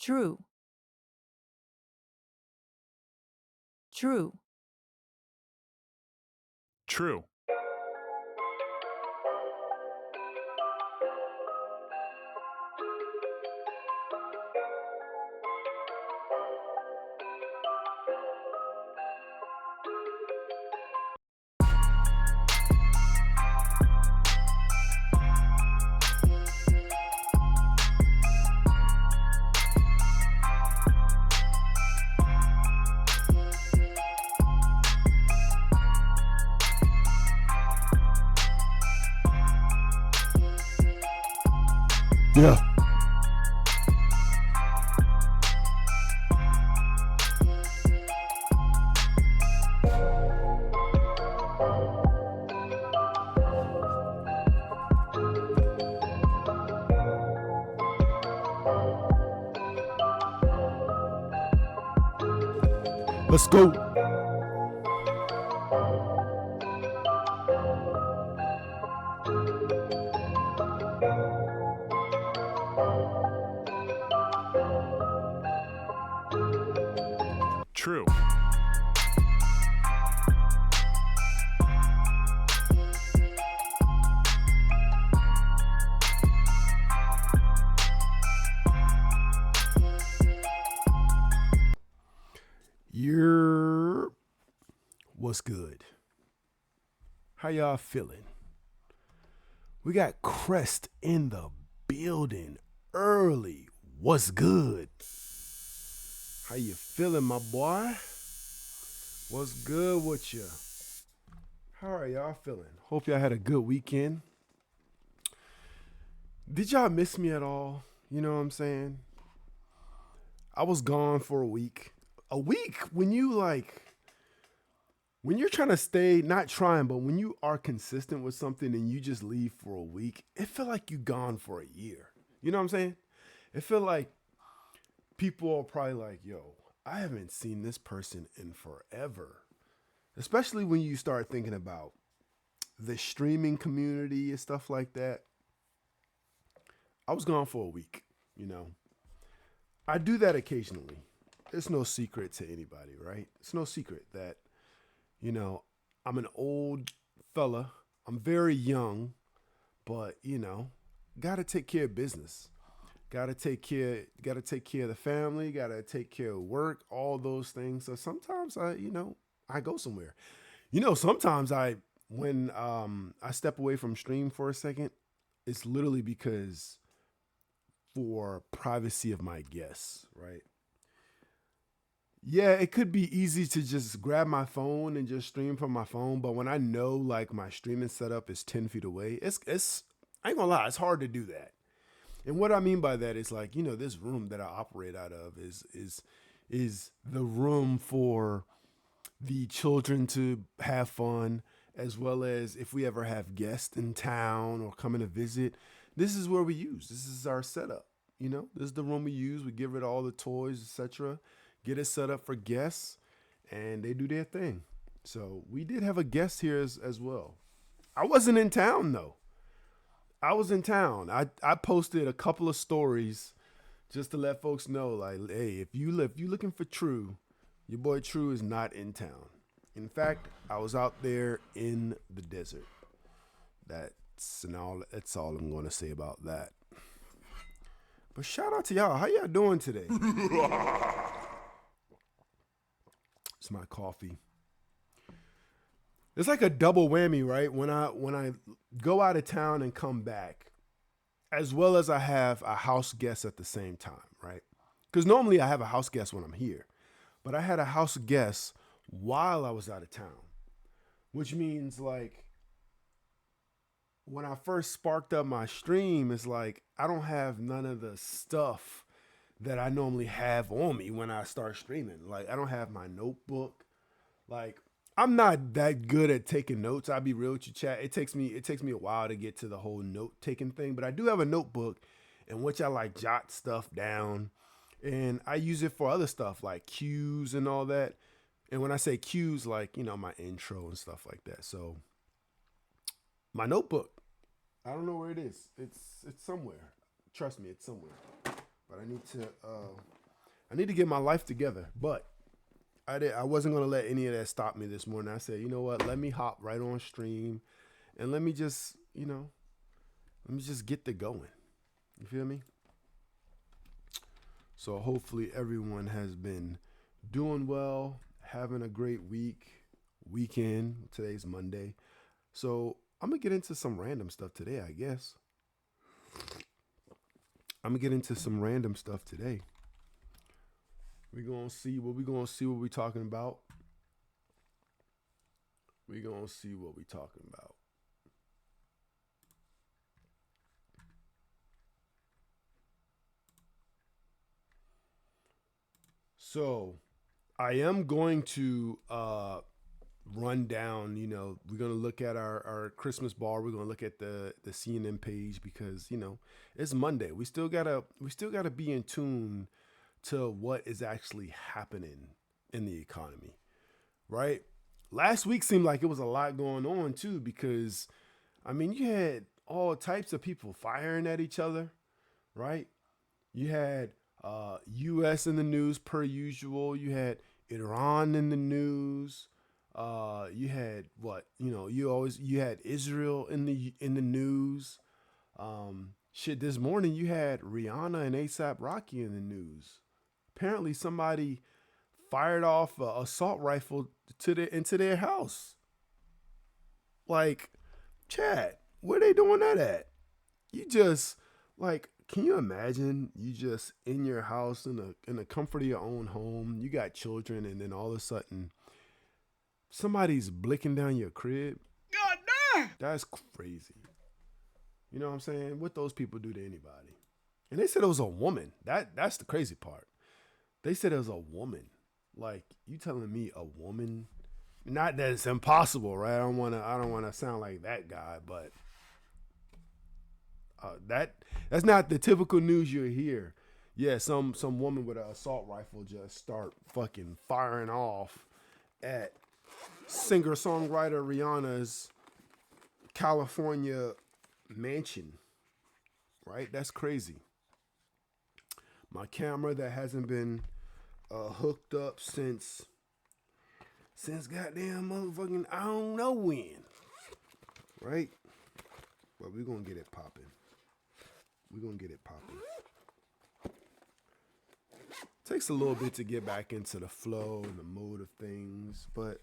true, true, True. Yeah. Let's go. True. You're what's good? How y'all feeling? We got Crest in the building early. What's good? How you feeling, my boy? What's good with you? How are y'all feeling? Hope y'all had a good weekend. Did y'all miss me at all? You know what I'm saying? I was gone for a week. A week when you when you're trying to stay, not trying, but when you are consistent with something and you just leave for a week, it feel like you gone for a year. You know what I'm saying? It feel like people are probably like, yo, I haven't seen this person in forever. Especially when you start thinking about the streaming community and stuff like that. I was gone for a week, you know. I do that occasionally. It's no secret to anybody, right? It's no secret that, you know, I'm an old fella. I'm very young, but, gotta take care of business. Gotta take care of the family, gotta take care of work, all those things. So sometimes I go somewhere. Sometimes when I step away from stream for a second, it's literally because for privacy of my guests, right? Yeah, it could be easy to just grab my phone and just stream from my phone, but when I know like my streaming setup is 10 feet away, it's I ain't gonna lie, it's hard to do that. And what I mean by that is like, this room that I operate out of is the room for the children to have fun, as well as if we ever have guests in town or coming to visit. This is where we use. This is our setup. This is the room we use. We give it all the toys, etc. Get it set up for guests, and they do their thing. So we did have a guest here as well. I wasn't in town though. I was in town. I posted a couple of stories just to let folks know, like, hey, if you looking for True, your boy True is not in town. In fact, I was out there in the desert. That's all I'm going to say about that. But shout out to y'all. How y'all doing today? It's my coffee. It's like a double whammy, right? When I go out of town and come back, as well as I have a house guest at the same time, right? Because normally I have a house guest when I'm here, but I had a house guest while I was out of town, which means like when I first sparked up my stream, it's like I don't have none of the stuff that I normally have on me when I start streaming. Like I don't have my notebook. Like I'm not that good at taking notes. I'll be real with you, chat. It takes me a while to get to the whole note taking thing, but I do have a notebook in which I like jot stuff down, and I use it for other stuff like cues and all that. And when I say cues, like my intro and stuff like that. So my notebook, I don't know where it is. It's somewhere. Trust me, it's somewhere. but I need to get my life together. But I wasn't gonna let any of that stop me this morning. I said, you know what? Let me hop right on stream, and let me just, let me just get the going. You feel me? So hopefully everyone has been doing well, having a great weekend. Today's Monday. So I'm gonna get into some random stuff today, I guess. I'm gonna get into some random stuff today. What we talking about. We're gonna see what we talking about. So I am going to run down, we're gonna look at our Christmas bar. We're gonna look at the CNN page because, it's Monday. We still gotta be in tune to what is actually happening in the economy, right? Last week seemed like it was a lot going on too, because I mean you had all types of people firing at each other, right? You had U.S. in the news per usual. You had Iran in the news. You had what? You had Israel in the news. Shit, this morning you had Rihanna and ASAP Rocky in the news. Apparently, somebody fired off a assault rifle into their house. Like, Chad, where they doing that at? You just like, can you imagine you just in your house in the comfort of your own home? You got children, and then all of a sudden somebody's blicking down your crib. God damn, that's crazy. You know what I'm saying? What those people do to anybody? And they said it was a woman. That's the crazy part. They said it was a woman. Like, you telling me a woman? Not that it's impossible, right? I don't wanna sound like that guy, but that's not the typical news you hear. Yeah, some woman with an assault rifle just start fucking firing off at singer songwriter Rihanna's California mansion. Right? That's crazy. My camera that hasn't been hooked up since goddamn motherfucking I don't know when. Right? But we're gonna get it popping. We're gonna get it popping. Takes a little bit to get back into the flow and the mood of things, but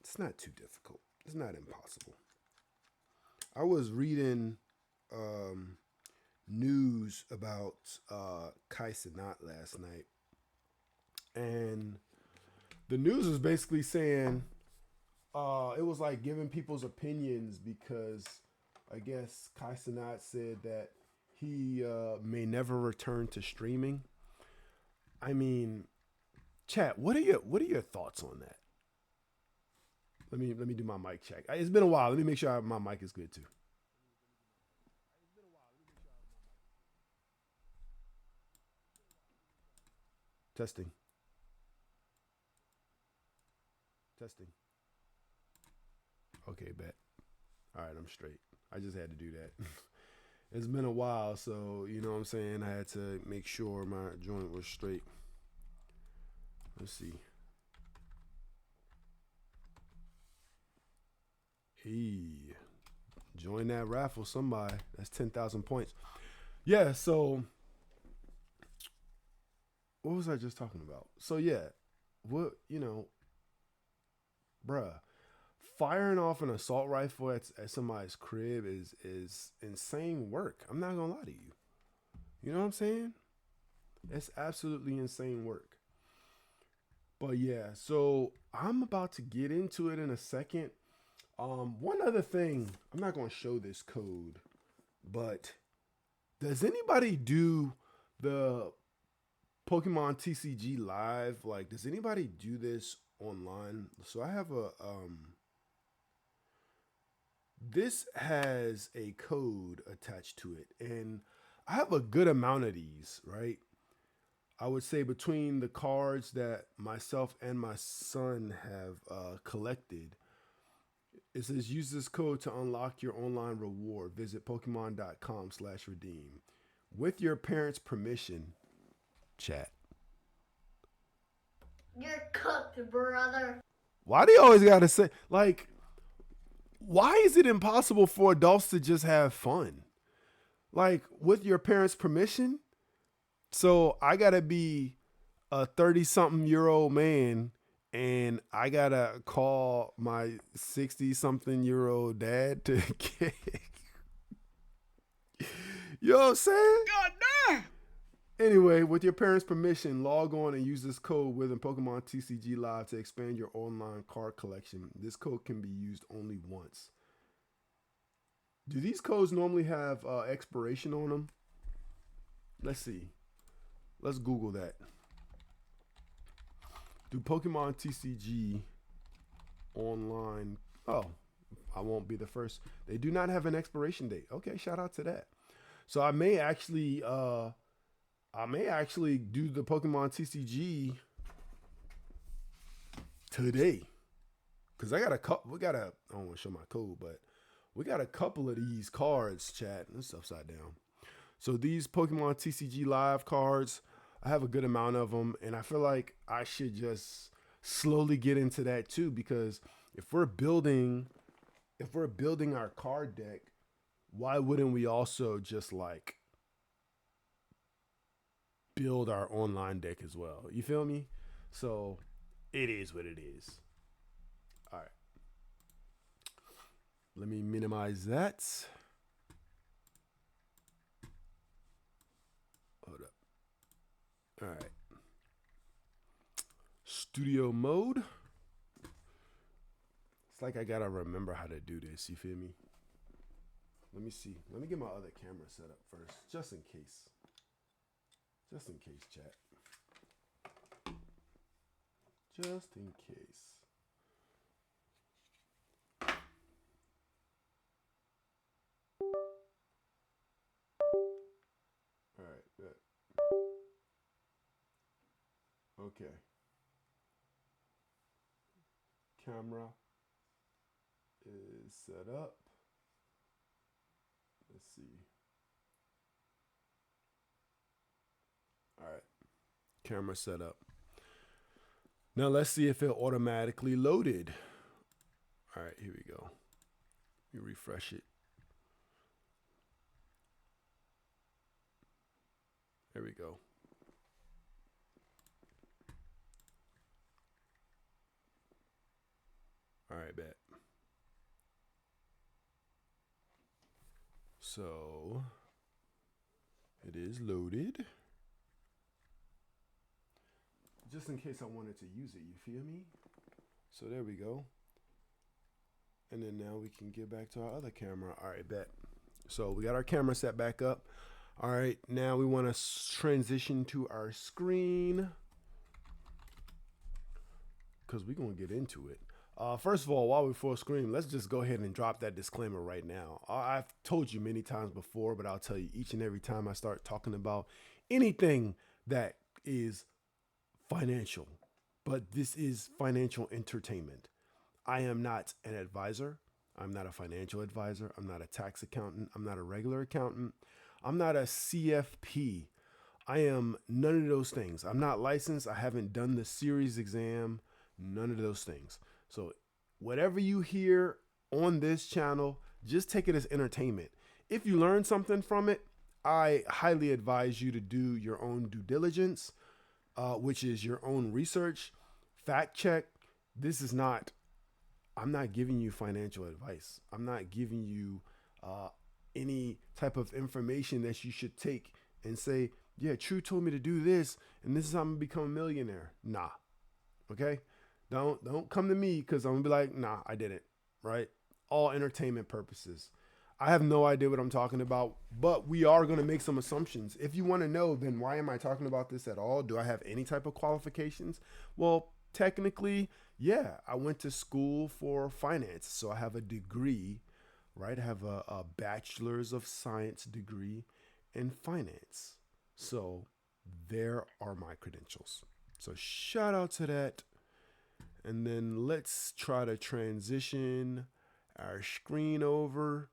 it's not too difficult. It's not impossible. I was reading news about Kai Cenat last night, and the news was basically saying it was like giving people's opinions because I guess Kai Cenat said that he may never return to streaming. I mean, chat. What are your thoughts on that? Let me do my mic check. It's been a while. Let me make sure my mic is good too. Testing, testing. Okay, bet. All right, I'm straight. I just had to do that. It's been a while, so you know what I'm saying. I had to make sure my joint was straight. Let's see. Hey, join that raffle, somebody. That's 10,000 points. Yeah. So what was I just talking about? So yeah, what bruh, firing off an assault rifle at somebody's crib is insane work. I'm not gonna lie to you. You know what I'm saying? It's absolutely insane work. But yeah, so I'm about to get into it in a second. One other thing, I'm not gonna show this code, but does anybody do the Pokemon TCG live? Like, does anybody do this online? So I have this has a code attached to it, and I have a good amount of these, right? I would say between the cards that myself and my son have collected, it says use this code to unlock your online reward. Visit Pokemon.com/redeem. With your parents' permission, chat. You're cooked, brother. Why do you always gotta say like? Why is it impossible for adults to just have fun? Like with your parents' permission? So I gotta be a 30-something-year-old man and I gotta call my 60-something-year-old dad to get. You know what I'm saying? God damn! Anyway, with your parents' permission, log on and use this code within Pokemon TCG Live to expand your online card collection. This code can be used only once. Do these codes normally have expiration on them? Let's see. Let's Google that. Do Pokemon TCG online? Oh, I won't be the first. They do not have an expiration date. Okay, shout out to that. So I may actually do the Pokemon TCG today. Cause I got a couple. I don't want to show my code, but we got a couple of these cards, chat. This upside down. So these Pokemon TCG Live cards, I have a good amount of them, and I feel like I should just slowly get into that too. Because if we're building our card deck, why wouldn't we also just like build our online deck as well? You feel me? So it is what it is. All right. Let me minimize that. Hold up. All right. Studio mode. It's like I gotta remember how to do this. You feel me? Let me see. Let me get my other camera set up first, just in case. Just in case, chat. Just in case. All right, good. Okay. Camera is set up. Let's see. All right. Camera set up. Now let's see if it automatically loaded. All right, here we go. You refresh it. There we go. All right, bet. So it is loaded. Just in case I wanted to use it, you feel me? So there we go. And then now we can get back to our other camera. All right, bet. So we got our camera set back up. All right, now we want to transition to our screen because we're going to get into it. First of all, while we're full screen, let's just go ahead and drop that disclaimer right now. I've told you many times before, but I'll tell you each and every time I start talking about anything that is financial, but this is financial entertainment. I am not an advisor. I'm not a financial advisor. I'm not a tax accountant. I'm not a regular accountant. I'm not a CFP. I am none of those things. I'm not licensed. I haven't done the series exam. None of those things. So whatever you hear on this channel, just take it as entertainment. If you learn something from it, I highly advise you to do your own due diligence, which is your own research, fact check. I'm not giving you financial advice. I'm not giving you any type of information that you should take and say, yeah, True told me to do this, and this is how I'm gonna become a millionaire. Nah. Okay? Don't come to me because I'm gonna be like, nah, I didn't. Right? All entertainment purposes. I have no idea what I'm talking about, but we are gonna make some assumptions. If you want to know, then why am I talking about this at all? Do I have any type of qualifications? Well, technically, yeah, I went to school for finance, so I have a degree, right? I have a bachelor's of science degree in finance. So there are my credentials. So shout out to that. And then let's try to transition our screen over.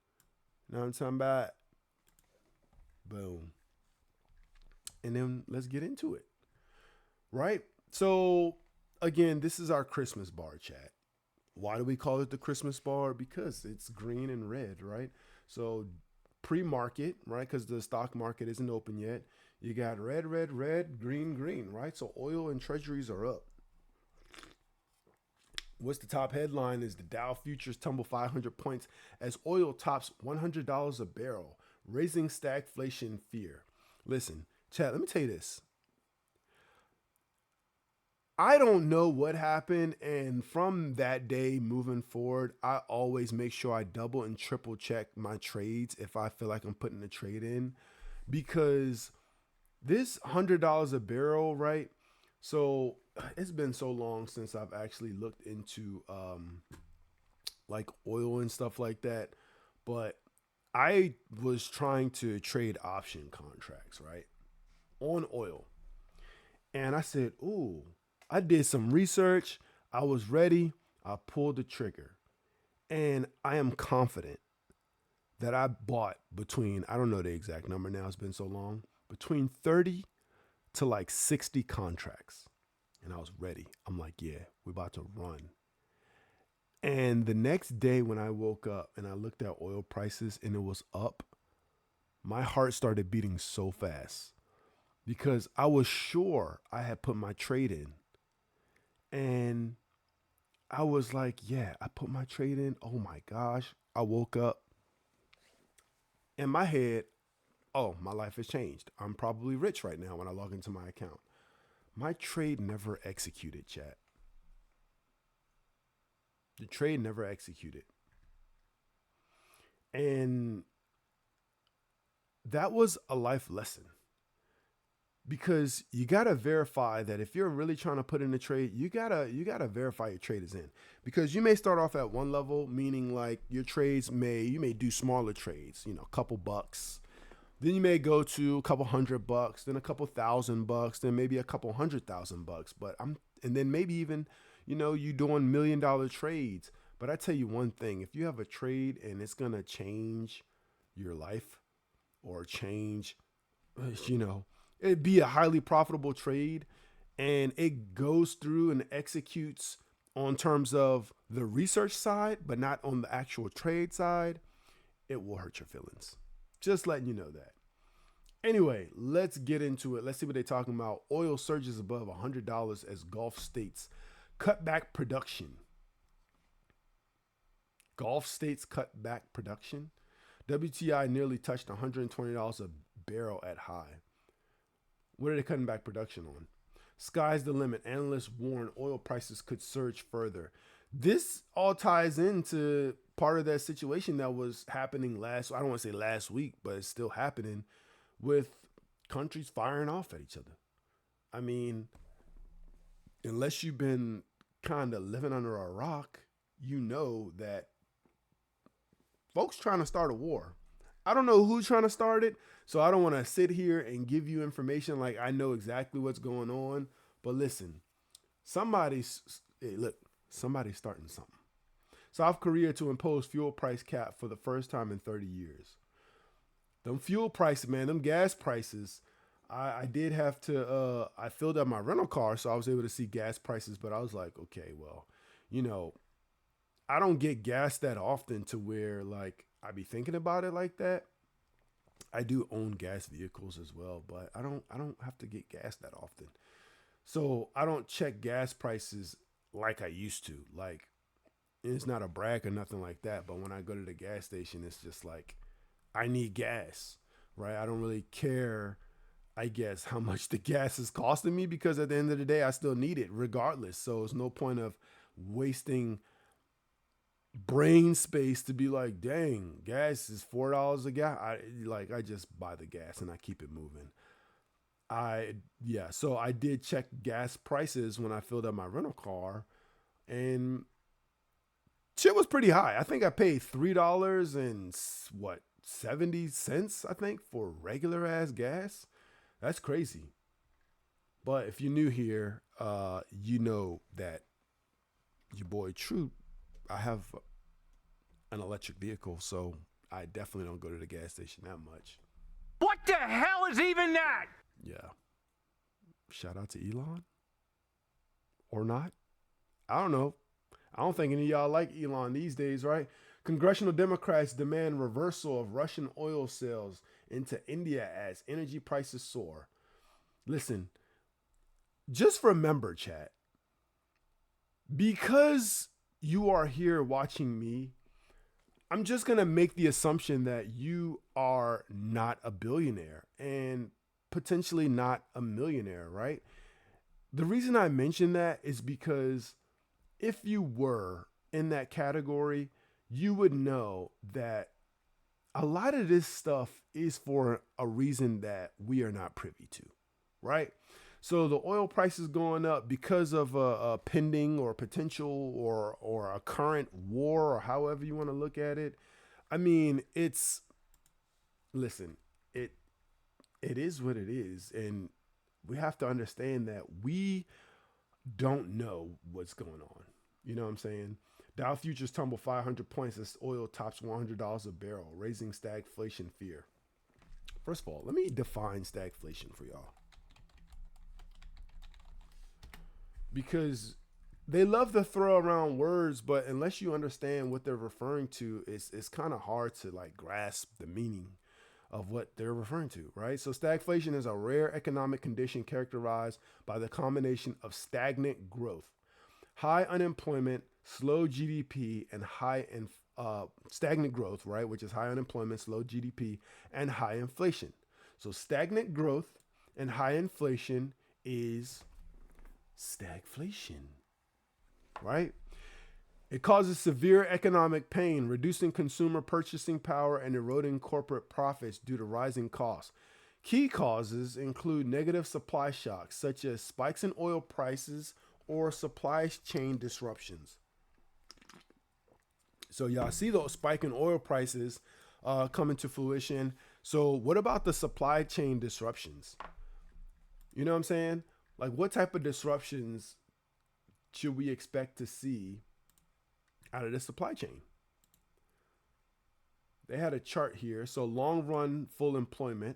Now I'm talking about, boom. and then let's get into it. Right? So again, this is our Christmas bar chat. Why do we call it the Christmas bar? Because it's green and red, right? So pre-market, right? Because the stock market isn't open yet. You got red, red, red, green, green, right? So oil and treasuries are up. What's the top headline is the Dow futures tumble 500 points as oil tops $100 a barrel, raising stagflation fear. Listen, chat, let me tell you this. I don't know what happened, and from that day moving forward, I always make sure I double and triple check my trades if I feel like I'm putting a trade in, because this $100 a barrel, right? So it's been so long since I've actually looked into like oil and stuff like that, but I was trying to trade option contracts, right, on oil, and I said, "Ooh." I did some research. I was ready. I pulled the trigger. And I am confident that I bought between, I don't know the exact number now, it's been so long, between 30 to like 60 contracts. And I was ready. I'm like, yeah, we're about to run. And the next day when I woke up and I looked at oil prices and it was up, my heart started beating so fast because I was sure I had put my trade in. And I was like, yeah, I put my trade in. Oh my gosh. I woke up in my head. Oh, my life has changed. I'm probably rich right now when I log into my account. My trade never executed, chat. The trade never executed. And that was a life lesson. Because you gotta verify that if you're really trying to put in a trade, you gotta verify your trade is in. Because you may start off at one level, meaning like your trades you may do smaller trades, a couple bucks. Then you may go to a couple $100, then a couple $1,000, then maybe a couple $100,000. And then maybe even, you doing $1 million trades. But I tell you one thing, if you have a trade and it's gonna change your life or change, it'd be a highly profitable trade and it goes through and executes on terms of the research side, but not on the actual trade side, it will hurt your feelings. Just letting you know that. Anyway, let's get into it. Let's see what they're talking about. Oil surges above $100 as Gulf states cut back production. Gulf states cut back production. WTI nearly touched $120 a barrel at high. What are they cutting back production on? Sky's the limit. Analysts warn oil prices could surge further. This all ties into part of that situation that was happening I don't want to say last week, but it's still happening with countries firing off at each other. I mean, unless you've been kind of living under a rock, you know that folks trying to start a war. I don't know who's trying to start it, so I don't want to sit here and give you information like I know exactly what's going on. But listen, somebody's starting something. South Korea to impose fuel price cap for the first time in 30 years. Them fuel prices, man, them gas prices. I did have to, I filled up my rental car, so I was able to see gas prices, but I was like, okay, well, I don't get gas that often to where like I be thinking about it like that. I do own gas vehicles as well, but I don't have to get gas that often. So I don't check gas prices like I used to. Like, it's not a brag or nothing like that, but when I go to the gas station, it's just like I need gas, right? I don't really care, I guess, how much the gas is costing me, because at the end of the day, I still need it regardless. So it's no point of wasting brain space to be like, dang, gas is $4 a gallon. I just buy the gas and I keep it moving. So I did check gas prices when I filled up my rental car, and shit was pretty high. I think I paid $3.70, I think, for regular ass gas. That's crazy. But if you're new here, you know that your boy True, I have an electric vehicle, so I definitely don't go to the gas station that much. What the hell is even that? Yeah. Shout out to Elon or not. I don't know. I don't think any of y'all like Elon these days, right? Congressional Democrats demand reversal of Russian oil sales into India as energy prices soar. Listen, just remember, chat, because you are here watching me, I'm just going to make the assumption that you are not a billionaire and potentially not a millionaire, right? The reason I mention that is because if you were in that category, you would know that a lot of this stuff is for a reason that we are not privy to, right? So the oil price is going up because of a pending or potential or a current war or however you want to look at it. I mean, listen, it is what it is. And we have to understand that we don't know what's going on. You know what I'm saying? Dow futures tumble 500 points as oil tops $100 a barrel, raising stagflation fear. First of all, let me define stagflation for y'all. Because they love to throw around words, but unless you understand what they're referring to, it's kind of hard to like grasp the meaning of what they're referring to, right? So stagflation is a rare economic condition characterized by the combination of stagnant growth, high unemployment, slow GDP, and stagnant growth, right? Which is high unemployment, slow GDP, and high inflation. So stagnant growth and high inflation is stagflation, right? It causes severe economic pain, reducing consumer purchasing power and eroding corporate profits due to rising costs. Key causes include negative supply shocks, such as spikes in oil prices or supply chain disruptions. So y'all see those spike in oil prices coming to fruition. So what about the supply chain disruptions? You know what I'm saying? Like, what type of disruptions should we expect to see out of the supply chain? They had a chart here. So long run full employment.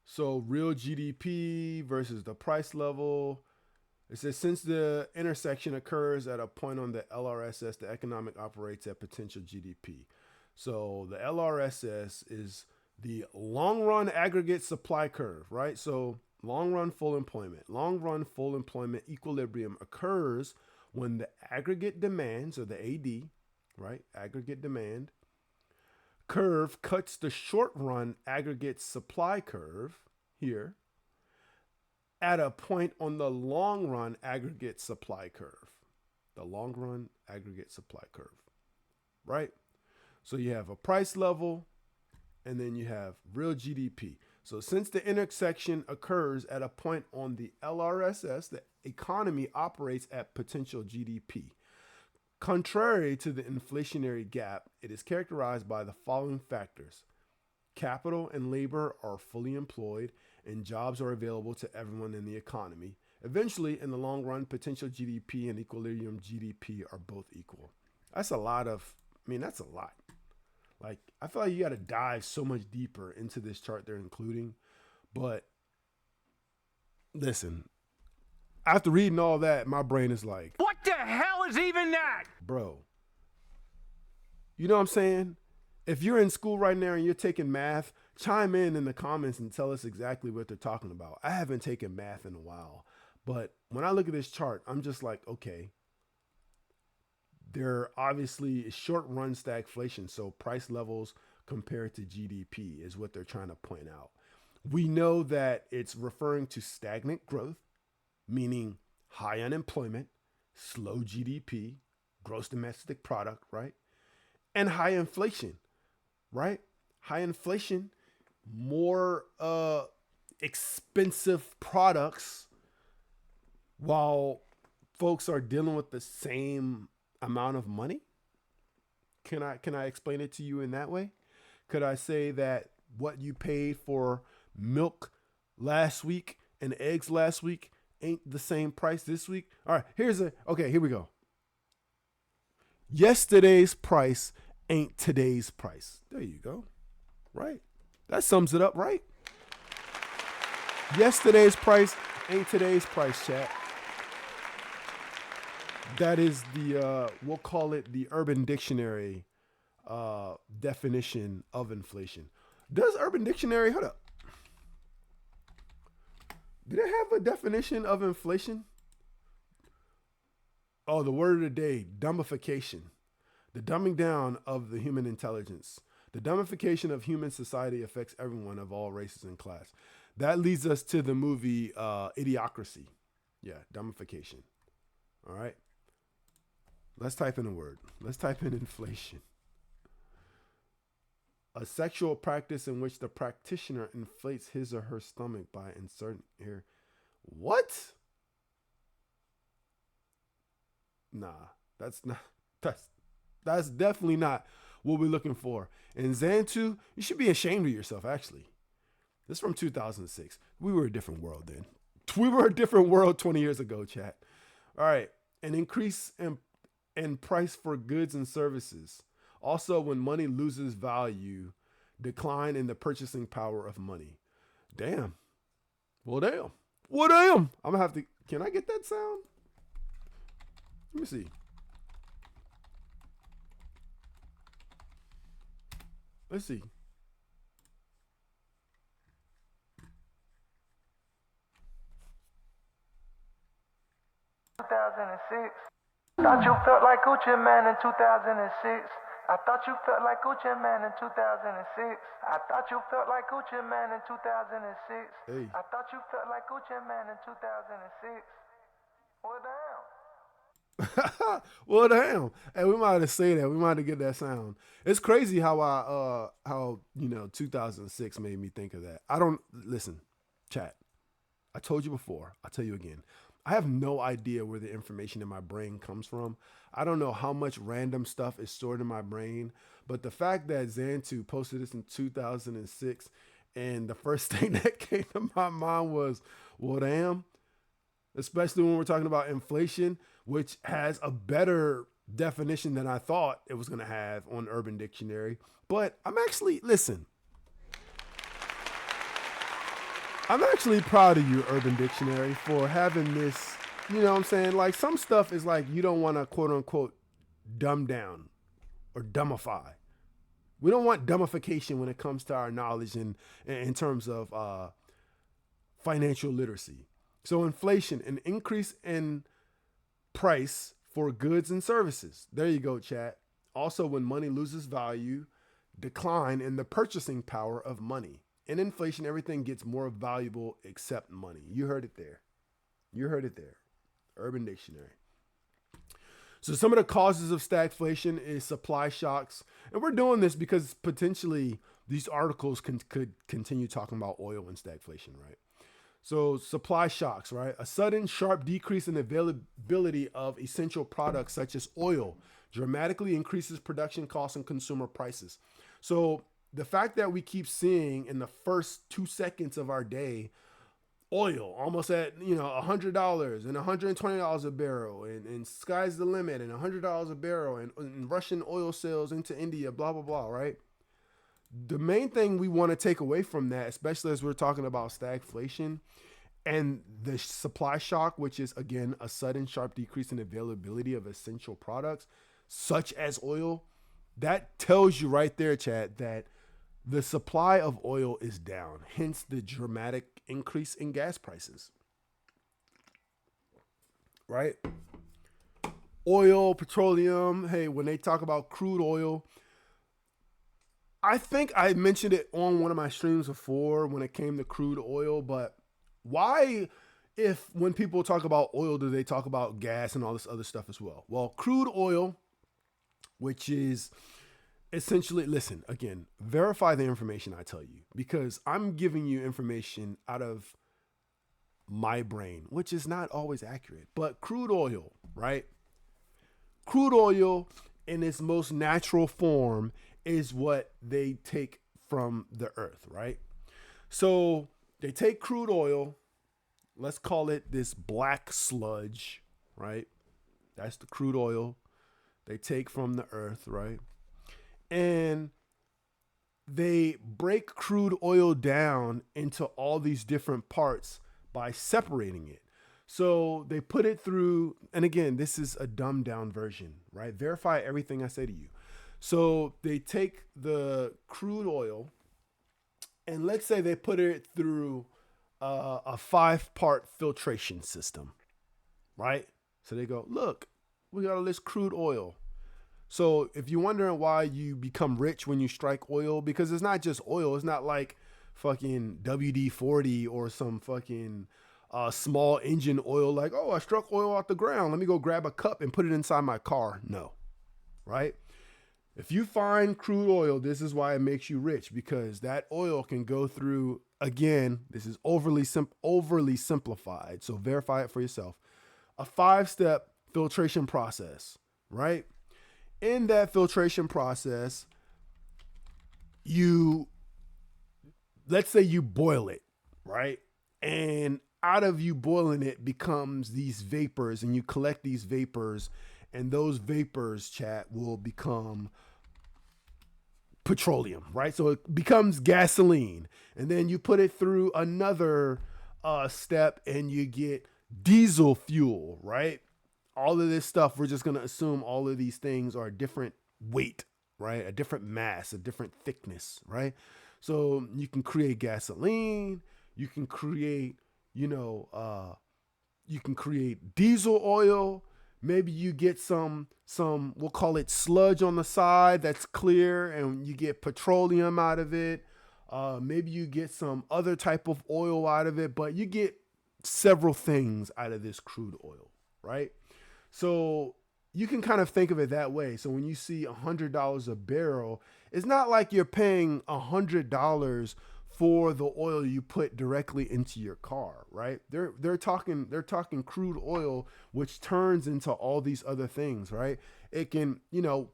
So real GDP versus the price level. It says since the intersection occurs at a point on the LRSS, the economic operates at potential GDP. So the LRSS is the long run aggregate supply curve, right? So long run full employment equilibrium occurs when the aggregate demand, so the AD, right? Aggregate demand curve cuts the short run aggregate supply curve here at a point on the long run aggregate supply curve. The long run aggregate supply curve, right? So you have a price level and then you have real GDP. So since the intersection occurs at a point on the LRSS, the economy operates at potential GDP. Contrary to the inflationary gap, it is characterized by the following factors. Capital and labor are fully employed and jobs are available to everyone in the economy. Eventually, in the long run, potential GDP and equilibrium GDP are both equal. That's a lot. Like, I feel like you got to dive so much deeper into this chart they're including. But listen, after reading all that, my brain is like, what the hell is even that? Bro, you know what I'm saying? If you're in school right now and you're taking math, chime in the comments and tell us exactly what they're talking about. I haven't taken math in a while, but when I look at this chart, I'm just like, okay, there obviously is short run stagflation. So price levels compared to GDP is what they're trying to point out. We know that it's referring to stagnant growth, meaning high unemployment, slow GDP, gross domestic product, right? And high inflation, right? High inflation, more expensive products while folks are dealing with the same amount of money. Can I explain it to you in that way? Could I say that what you paid for milk last week and eggs last week ain't the same price this week? All right, here we go. Yesterday's price ain't today's price. There you go. Right? That sums it up, right? Yesterday's price ain't today's price, chat. That is the we'll call it the Urban Dictionary definition of inflation. Does Urban Dictionary, hold up, did it have a definition of inflation? Oh, the word of the day, dumbification. The dumbing down of the human intelligence. The dumbification of human society affects everyone of all races and class. That leads us to the movie Idiocracy. Yeah, dumbification. All right. Let's type in a word. Let's type in inflation. A sexual practice in which the practitioner inflates his or her stomach by inserting here. What? Nah, that's not. That's definitely not what we're looking for. And Xantu, you should be ashamed of yourself. Actually, this is from 2006. We were a different world then. We were a different world 20 years ago, chat. All right, an increase in price for goods and services. Also, when money loses value, decline in the purchasing power of money. Damn. Well, damn. Well, damn. I'm gonna have to. Can I get that sound? Let me see. Let's see. Thought you felt like Gucci Man in 2006. I thought you felt like Gucci Man in 2006. I thought you felt like Gucci Man in 2006. Hey. I thought you felt like Gucci Man in 2006. Well, damn. Well, damn. Hey, we might have to say that. We might have to get that sound. It's crazy how 2006 made me think of that. I don't listen, chat. I told you before. I'll tell you again. I have no idea where the information in my brain comes from. I don't know how much random stuff is stored in my brain, but the fact that Xantu posted this in 2006 and the first thing that came to my mind was, well, damn, especially when we're talking about inflation, which has a better definition than I thought it was going to have on Urban Dictionary. But I'm actually proud of you, Urban Dictionary, for having this, you know what I'm saying? Like, some stuff is like you don't want to, quote unquote, dumb down or dumbify. We don't want dumbification when it comes to our knowledge in terms of financial literacy. So inflation, an increase in price for goods and services. There you go, chat. Also, when money loses value, decline in the purchasing power of money. In inflation, everything gets more valuable except money. You heard it there. You heard it there. Urban Dictionary. So some of the causes of stagflation is supply shocks. And we're doing this because potentially these articles could continue talking about oil and stagflation, right? So supply shocks, right? A sudden sharp decrease in availability of essential products such as oil dramatically increases production costs and consumer prices. So the fact that we keep seeing in the first 2 seconds of our day, oil almost at, $100 and $120 a barrel and sky's the limit and $100 a barrel and Russian oil sales into India, blah, blah, blah, right? The main thing we want to take away from that, especially as we're talking about stagflation and the supply shock, which is, again, a sudden sharp decrease in availability of essential products, such as oil, that tells you right there, Chad, that the supply of oil is down, hence the dramatic increase in gas prices, right? Oil, petroleum, hey, when they talk about crude oil, I think I mentioned it on one of my streams before when it came to crude oil, but why, if when people talk about oil, do they talk about gas and all this other stuff as well? Well, crude oil, which is essentially, listen, again, verify the information I tell you, because I'm giving you information out of my brain, which is not always accurate. But crude oil, right? Crude oil in its most natural form is what they take from the earth, right? So they take crude oil, let's call it this black sludge, right? That's the crude oil they take from the earth, right? And they break crude oil down into all these different parts by separating it. So they put it through, and again, this is a dumbed down version, right? Verify everything I say to you. So they take the crude oil, and let's say they put it through a 5-part filtration system, right? So they go, look, we got all this crude oil. So if you're wondering why you become rich when you strike oil, because it's not just oil. It's not like fucking WD-40 or some fucking small engine oil. Like, oh, I struck oil off the ground. Let me go grab a cup and put it inside my car. No, right? If you find crude oil, this is why it makes you rich, because that oil can go through, again, this is overly simplified. So verify it for yourself. A 5-step filtration process, right? In that filtration process, let's say you boil it, right? And out of you boiling it becomes these vapors, and you collect these vapors, and those vapors, chat, will become petroleum, right? So it becomes gasoline, and then you put it through another step and you get diesel fuel, right? All of this stuff, we're just going to assume all of these things are a different weight, right? A different mass, a different thickness, right? So you can create gasoline, you can create, you can create diesel oil. Maybe you get some, we'll call it sludge on the side that's clear, and you get petroleum out of it. Maybe you get some other type of oil out of it, but you get several things out of this crude oil, right? So you can kind of think of it that way. So when you see $100 a barrel, it's not like you're paying $100 for the oil you put directly into your car, right? They're talking crude oil, which turns into all these other things, right? It can,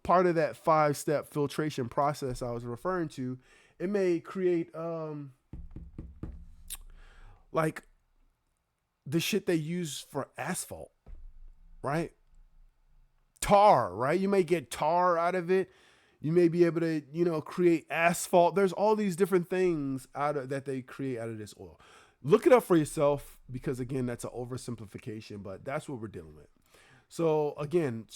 part of that 5-step filtration process I was referring to, it may create like the shit they use for asphalt, right? Tar, right? You may get tar out of it. You may be able to, create asphalt. There's all these different things that they create out of this oil. Look it up for yourself, because again, that's an oversimplification, but that's what we're dealing with. So again,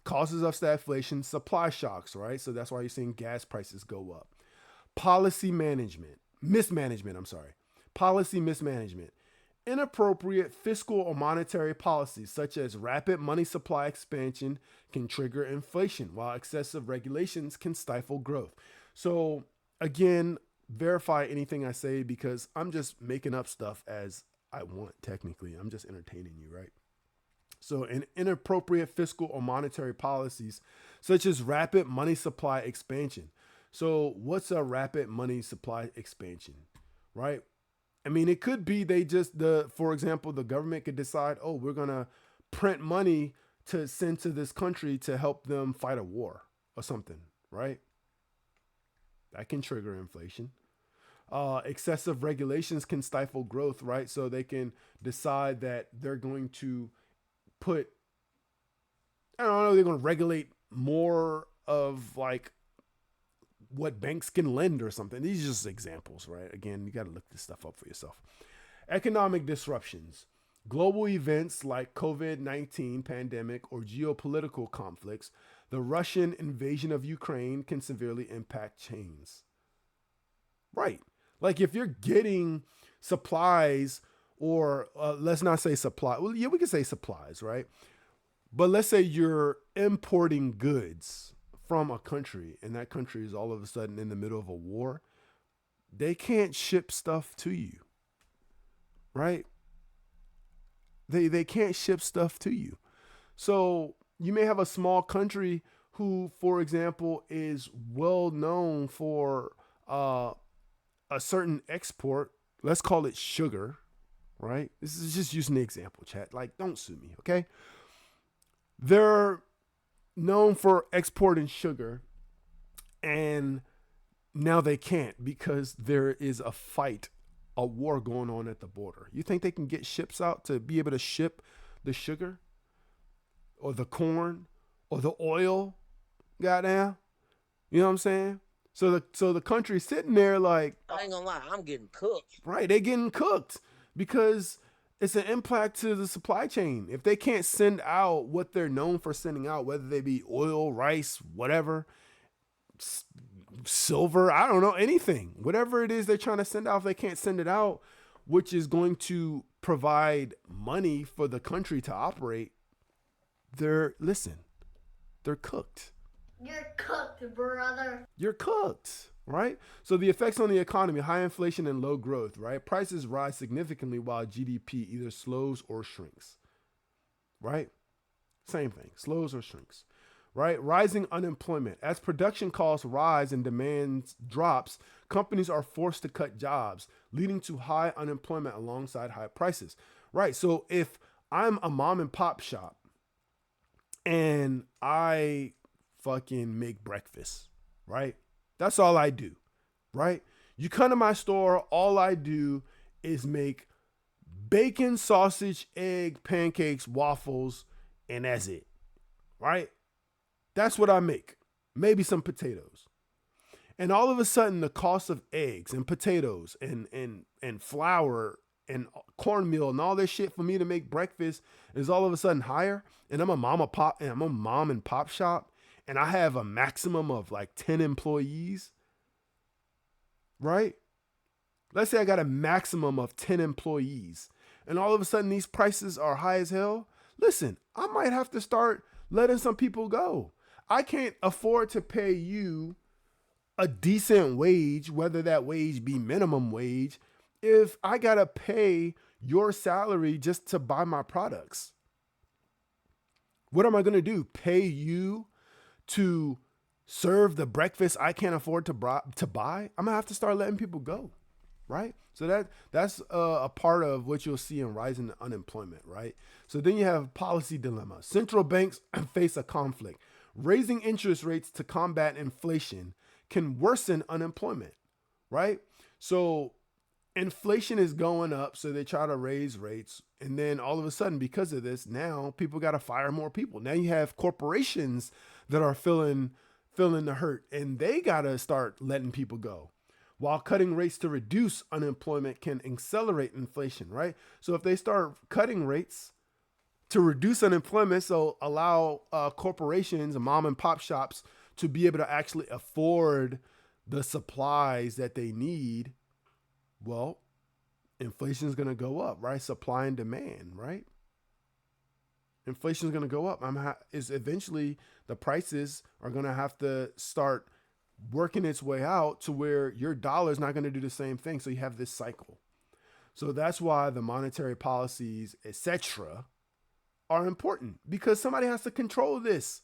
causes of stagflation, supply shocks, right? So that's why you're seeing gas prices go up. Policy mismanagement. Inappropriate fiscal or monetary policies, such as rapid money supply expansion, can trigger inflation, while excessive regulations can stifle growth. So again, verify anything I say, because I'm just making up stuff as I want. Technically, I'm just entertaining you, right? So inappropriate fiscal or monetary policies, such as rapid money supply expansion. So what's a rapid money supply expansion, right? I mean, it could be for example, the government could decide, oh, we're going to print money to send to this country to help them fight a war or something, right? That can trigger inflation. Excessive regulations can stifle growth, right? So they can decide that they're going to they're going to regulate more of like what banks can lend or something. These are just examples, right? Again, you got to look this stuff up for yourself. Economic disruptions. Global events like COVID-19 pandemic or geopolitical conflicts, the Russian invasion of Ukraine can severely impact chains. Right. Like if you're getting supplies, or let's not say supply. Well, yeah, we can say supplies, right? But let's say you're importing goods from a country, and that country is all of a sudden in the middle of a war. They can't ship stuff to you, right? They can't ship stuff to you. So you may have a small country who, for example, is well known for a certain export. Let's call it sugar, right? This is just using the example, chat. Like, don't sue me, okay? They're known for exporting sugar, and now they can't because there is a war going on at the border. You think they can get ships out to be able to ship the sugar or the corn or the oil? Goddamn. You know what I'm saying? So the country's sitting there like, I ain't gonna lie, I'm getting cooked. right, they're getting cooked because it's an impact to the supply chain. If they can't send out what they're known for sending out, whether they be oil, rice, whatever, silver, I don't know, anything, whatever it is they're trying to send out, if they can't send it out, which is going to provide money for the country to operate, they're cooked. You're cooked, brother. You're cooked, right? So the effects on the economy, high inflation and low growth, right? Prices rise significantly while GDP either slows or shrinks, right? Same thing, slows or shrinks, right? Rising unemployment. As production costs rise and demand drops, companies are forced to cut jobs, leading to high unemployment alongside high prices, right? So if I'm a mom and pop shop and I fucking make breakfast, right? That's all I do, right? You come to my store, all I do is make bacon, sausage, egg, pancakes, waffles, and that's it, right? That's what I make. Maybe some potatoes. And all of a sudden, the cost of eggs and potatoes and flour and cornmeal and all this shit for me to make breakfast is all of a sudden higher. And I'm a mom and pop shop, and I have a maximum of like 10 employees, right? Let's say I got a maximum of 10 employees, and all of a sudden these prices are high as hell. Listen, I might have to start letting some people go. I can't afford to pay you a decent wage, whether that wage be minimum wage, if I gotta pay your salary just to buy my products. What am I gonna do? Pay you to serve the breakfast I can't afford to buy? I'm gonna have to start letting people go, right? So that's a part of what you'll see in rising unemployment, right? So then you have policy dilemma. Central banks face a conflict. Raising interest rates to combat inflation can worsen unemployment, right? So inflation is going up, so they try to raise rates. And then all of a sudden, because of this, now people got to fire more people. Now you have corporations that are feeling the hurt, and they got to start letting people go. While cutting rates to reduce unemployment can accelerate inflation, right? So if they start cutting rates to reduce unemployment, so allow corporations and mom and pop shops to be able to actually afford the supplies that they need, well, inflation is going to go up, right? Supply and demand, right? Inflation is going to go up. Is eventually the prices are going to have to start working its way out to where your dollar is not going to do the same thing. So you have this cycle. So that's why the monetary policies, etc., are important, because somebody has to control this,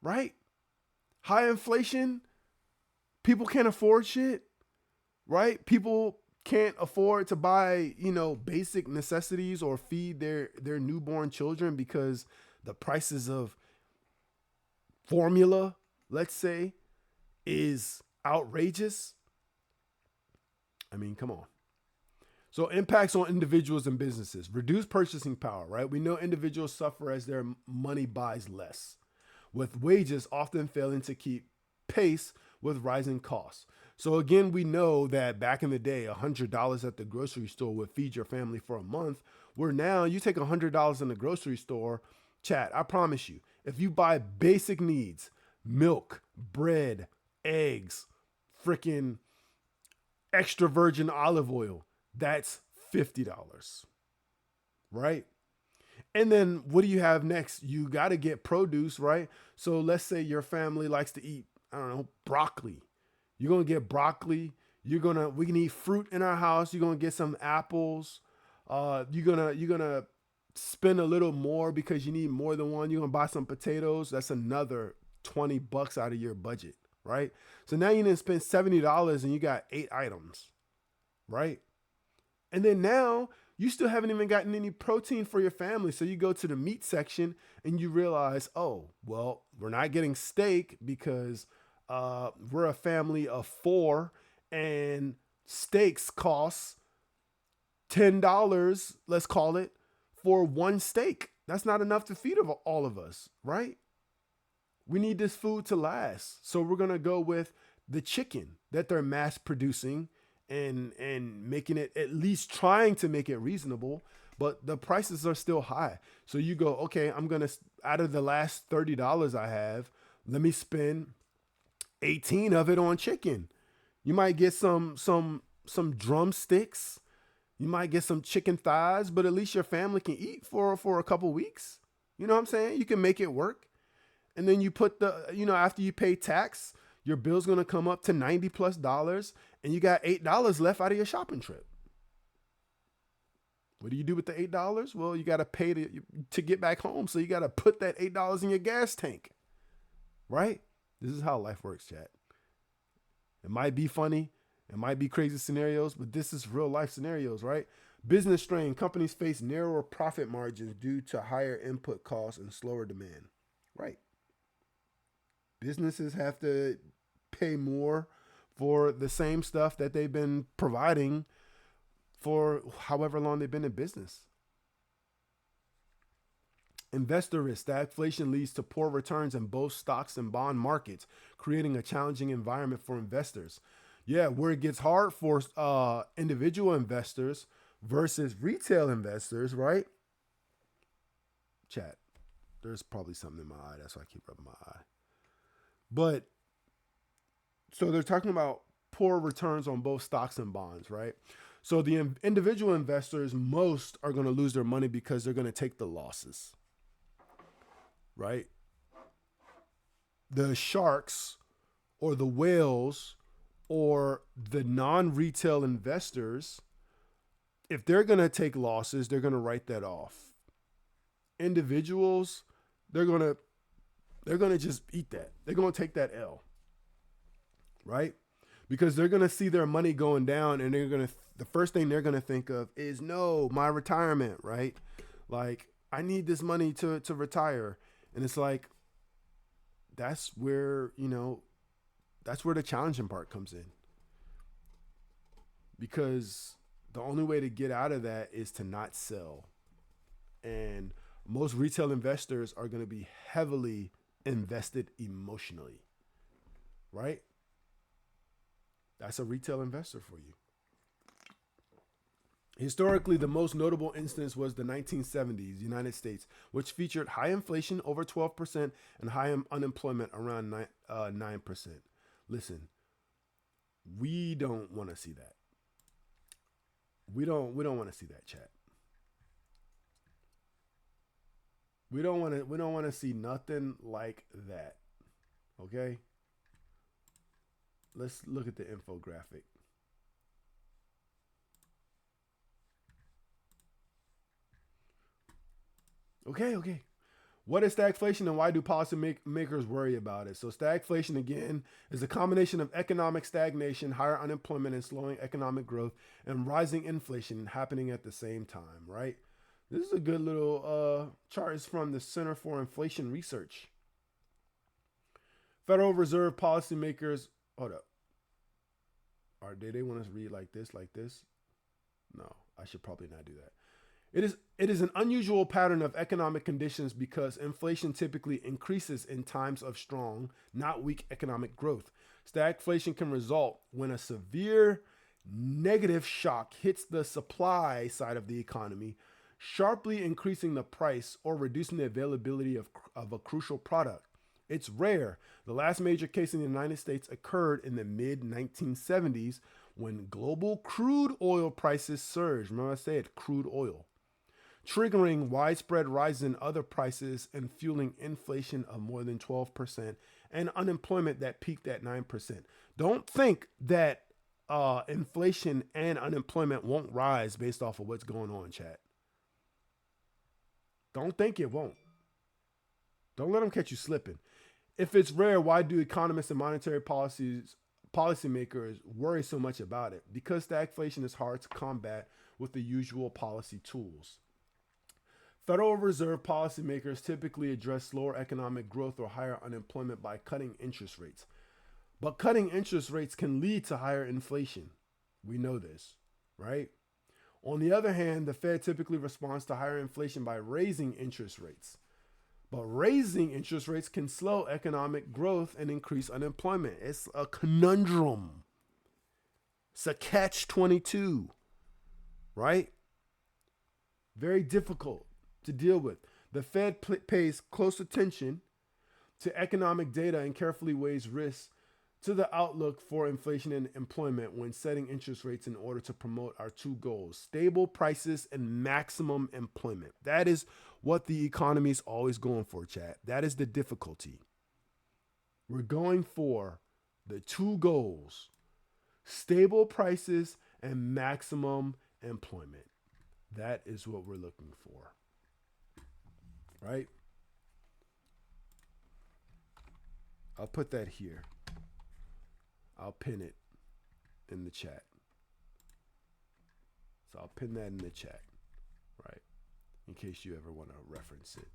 right? High inflation, people can't afford shit, right? People can't afford to buy, basic necessities or feed their newborn children because the prices of formula, let's say, is outrageous. I mean, come on. So impacts on individuals and businesses, reduced purchasing power, right? We know individuals suffer as their money buys less, with wages often failing to keep pace with rising costs. So again, we know that back in the day, $100 at the grocery store would feed your family for a month, where now you take $100 in the grocery store, chat, I promise you, if you buy basic needs, milk, bread, eggs, freaking extra virgin olive oil, that's $50, right? And then what do you have next? You got to get produce, right? So let's say your family likes to eat, I don't know, broccoli. You're going to get broccoli. We can eat fruit in our house. You're going to get some apples. You're going to spend a little more because you need more than one. You're going to buy some potatoes. That's another $20 out of your budget, right? So now you didn't spend $70 and you got 8 items, right? And then now you still haven't even gotten any protein for your family. So you go to the meat section and you realize, oh, well, we're not getting steak because we're a family of 4 and steaks cost $10, let's call it, for one steak. That's not enough to feed all of us, right? We need this food to last. So we're going to go with the chicken that they're mass producing and making it, at least trying to make it reasonable, but the prices are still high. So you go, okay, I'm going to, out of the last $30 I have, let me spend 18 of it on chicken. You might get some drumsticks. You might get some chicken thighs, but at least your family can eat for a couple weeks. You know what I'm saying? You can make it work. And then you put after you pay tax, your bill's going to come up to $90+ and you got $8 left out of your shopping trip. What do you do with the $8? Well, you got to pay to get back home. So you got to put that $8 in your gas tank, right? This is how life works, chat. It might be funny. It might be crazy scenarios, but this is real life scenarios, right? Business strain. Companies face narrower profit margins due to higher input costs and slower demand, right? Businesses have to pay more for the same stuff that they've been providing for however long they've been in business. Investor risk. Stagflation leads to poor returns in both stocks and bond markets, creating a challenging environment for investors. Yeah, where it gets hard for individual investors versus retail investors, right? Chat. There's probably something in my eye. That's why I keep rubbing my eye. But so they're talking about poor returns on both stocks and bonds, right? So the individual investors, most are going to lose their money because they're going to take the losses, right? The sharks or the whales or the non-retail investors, if they're going to take losses, they're going to write that off. Individuals, they're going to just eat that. They're going to take that L, right? Because they're going to see their money going down and the first thing they're going to think of is, no, my retirement, right? Like, I need this money to retire. And it's like, that's where the challenging part comes in. Because the only way to get out of that is to not sell. And most retail investors are going to be heavily invested emotionally, right? That's a retail investor for you. Historically, the most notable instance was the 1970s, United States, which featured high inflation over 12% and high unemployment around 9%. Listen, we don't want to see that. We don't want to see that, chat. We don't want to see nothing like that. Okay? Let's look at the infographic. Okay. What is stagflation and why do policymakers worry about it? So stagflation, again, is a combination of economic stagnation, higher unemployment and slowing economic growth, and rising inflation happening at the same time, right? This is a good little chart. It's from the Center for Inflation Research. Federal Reserve policymakers, hold up. Or do they want us to read like this? No, I should probably not do that. It is an unusual pattern of economic conditions because inflation typically increases in times of strong, not weak economic growth. Stagflation can result when a severe negative shock hits the supply side of the economy, sharply increasing the price or reducing the availability of a crucial product. It's rare. The last major case in the United States occurred in the mid-1970s when global crude oil prices surged. Remember I said crude oil, triggering widespread rises in other prices and fueling inflation of more than 12% and unemployment that peaked at 9%. Don't think that inflation and unemployment won't rise based off of what's going on, chat. Don't think it won't. Don't let them catch you slipping. If it's rare, why do economists and monetary policymakers worry so much about it? Because stagflation is hard to combat with the usual policy tools. Federal Reserve policymakers typically address slower economic growth or higher unemployment by cutting interest rates. But cutting interest rates can lead to higher inflation. We know this, right? On the other hand, the Fed typically responds to higher inflation by raising interest rates. But raising interest rates can slow economic growth and increase unemployment. It's a conundrum. It's a catch-22, right? Very difficult to deal with. The Fed pays close attention to economic data and carefully weighs risks to the outlook for inflation and employment when setting interest rates in order to promote our two goals: stable prices and maximum employment. That is what the economy is always going for, chat. That is the difficulty. We're going for the two goals: stable prices and maximum employment. That is what we're looking for, right? I'll put that here. I'll pin it in the chat. So I'll pin that in the chat, right? In case you ever want to reference it.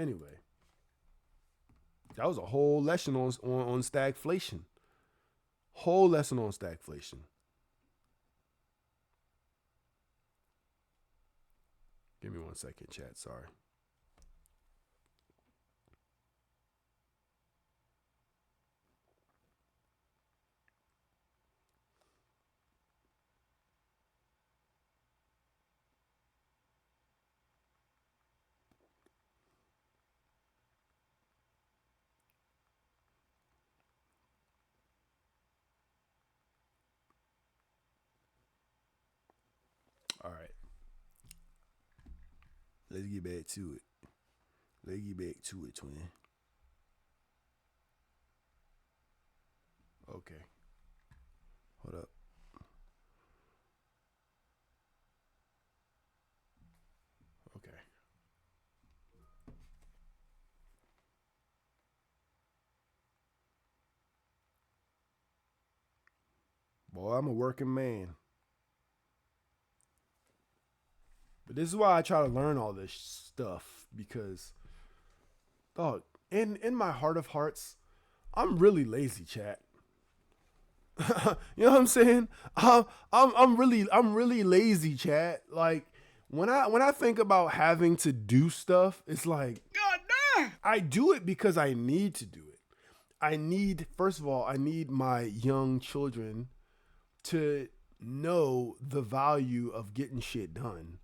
Anyway, that was a whole lesson on stagflation. Whole lesson on stagflation. Give me 1 second, chat. Sorry. All right. Let's get back to it. Let's get back to it, twin. Okay. Hold up. Okay. Boy, I'm a working man. But this is why I try to learn all this stuff, because, dog, in my heart of hearts, I'm really lazy, chat. You know what I'm saying? I'm really lazy, chat. Like when I think about having to do stuff, it's like, God damn, I do it because I need to do it. First of all, I need my young children to know the value of getting shit done.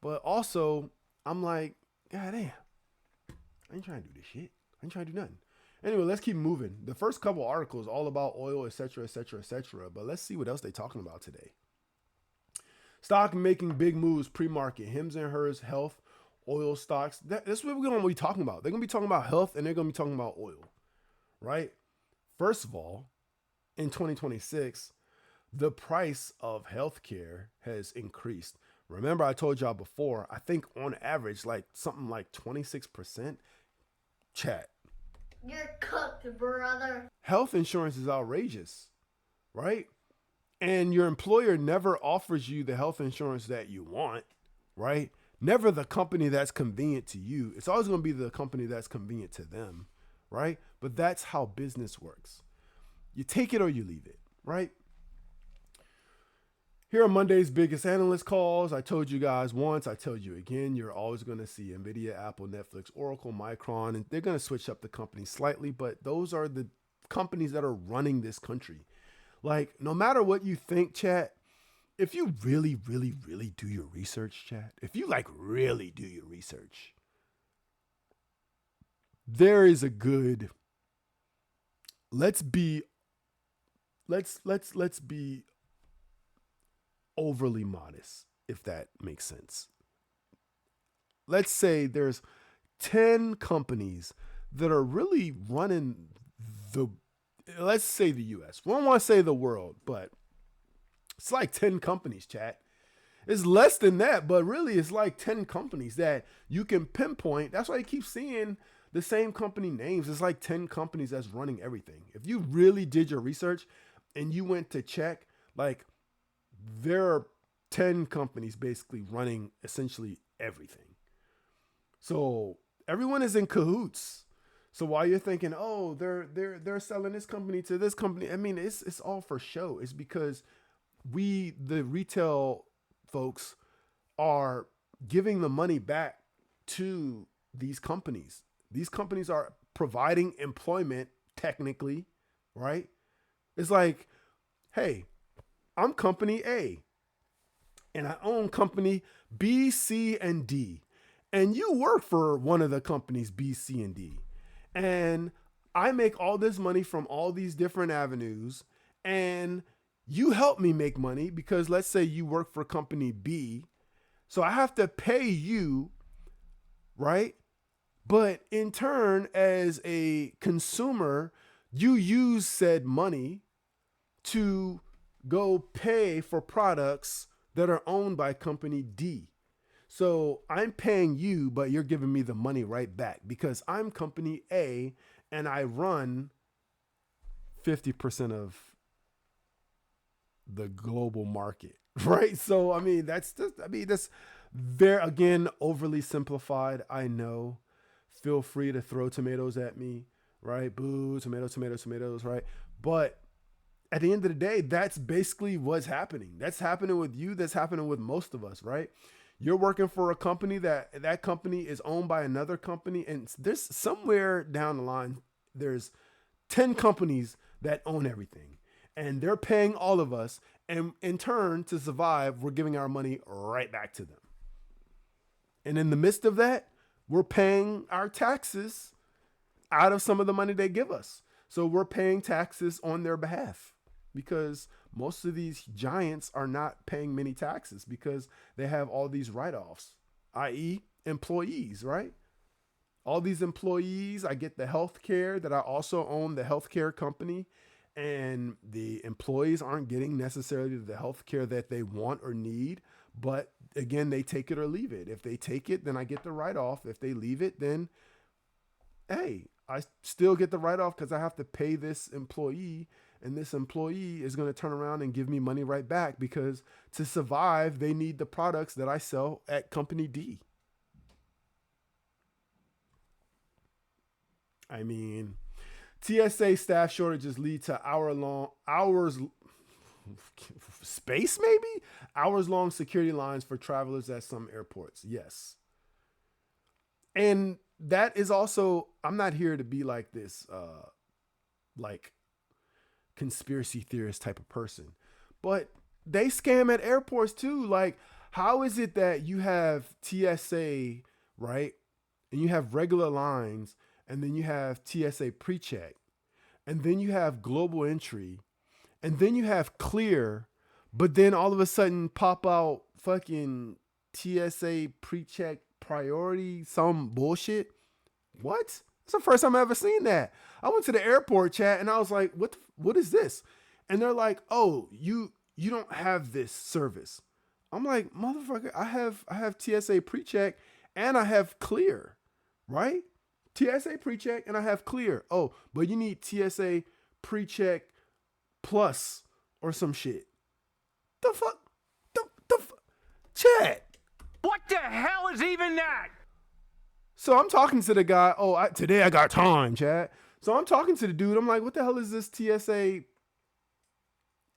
But also, I'm like, God damn, I ain't trying to do this shit. I ain't trying to do nothing. Anyway, let's keep moving. The first couple articles all about oil, etc., etc., etc. But let's see what else they're talking about today. Stock making big moves pre-market. Hims and Hers Health, oil stocks. That's what we're going to be talking about. They're going to be talking about health and they're going to be talking about oil, right? First of all, in 2026, the price of healthcare has increased. Remember, I told y'all before, I think on average, like something like 26%. Chat. You're cooked, brother. Health insurance is outrageous, right? And your employer never offers you the health insurance that you want, right? Never the company that's convenient to you. It's always going to be the company that's convenient to them, right? But that's how business works. You take it or you leave it, right? Here are Monday's biggest analyst calls. I told you guys once, I tell you again, you're always going to see NVIDIA, Apple, Netflix, Oracle, Micron, and they're going to switch up the company slightly, but those are the companies that are running this country. Like, no matter what you think, chat, if you really, really, really do your research, chat, if you like really do your research, there is a good, let's be overly modest, if that makes sense. Let's say there's 10 companies that are really running let's say the US. We don't want to say the world, but it's like 10 companies, chat. It's less than that, but really it's like 10 companies that you can pinpoint. That's why you keep seeing the same company names. It's like 10 companies that's running everything. If you really did your research and you went to check, like, there are 10 companies basically running essentially everything. So everyone is in cahoots. So while you're thinking, oh, they're selling this company to this company, I mean, it's all for show. It's because we, the retail folks, are giving the money back to these companies. These companies are providing employment technically, right? It's like, hey, I'm company A and I own company B, C, and D. And you work for one of the companies B, C, and D. And I make all this money from all these different avenues. And you help me make money because let's say you work for company B. So I have to pay you, right? But in turn, as a consumer, you use said money to go pay for products that are owned by company D. So I'm paying you, but you're giving me the money right back because I'm company A and I run 50% of the global market, right? So, I mean, that's very, again, overly simplified. I know. Feel free to throw tomatoes at me, right? Boo, tomatoes, right? But at the end of the day, that's basically what's happening. That's happening with you. That's happening with most of us, right? You're working for a company that company is owned by another company. And there's somewhere down the line, there's 10 companies that own everything. And they're paying all of us. And in turn, to survive, we're giving our money right back to them. And in the midst of that, we're paying our taxes out of some of the money they give us. So we're paying taxes on their behalf because most of these giants are not paying many taxes because they have all these write-offs, i.e. employees, right? All these employees, I get the health care that I also own the healthcare company, and the employees aren't getting necessarily the health care that they want or need. But again, they take it or leave it. If they take it, then I get the write-off. If they leave it, then, hey, I still get the write-off because I have to pay this employee, and this employee is going to turn around and give me money right back because to survive, they need the products that I sell at company D. I mean, TSA staff shortages lead to hours-long security lines for travelers at some airports. Yes. And that is also, I'm not here to be like this, like conspiracy theorist type of person, but they scam at airports too. Like, how is it that you have TSA, right? And you have regular lines, and then you have TSA pre-check, and then you have global entry, and then you have clear, but then all of a sudden pop out fucking TSA pre-check priority, some bullshit. What? It's the first time I ever seen that. I went to the airport chat and I was like, what is this? And they're like, oh, you don't have this service. I'm like, motherfucker, I have TSA pre-check and I have clear, right? TSA pre-check and I have clear. Oh, but you need TSA pre-check plus or some shit. The fuck? The fuck? Chat. What the hell is even that? So I'm talking to the guy. Oh, today I got time, chat. So I'm talking to the dude. I'm like, what the hell is this TSA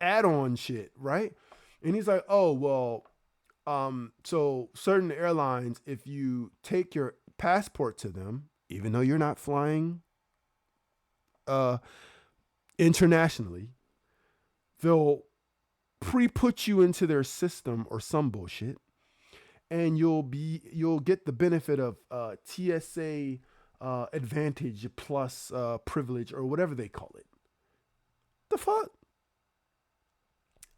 add-on shit, right? And he's like, oh, well, so certain airlines, if you take your passport to them, even though you're not flying internationally, they'll pre-put you into their system or some bullshit, and you'll get the benefit of TSA advantage plus privilege or whatever they call it. The fuck?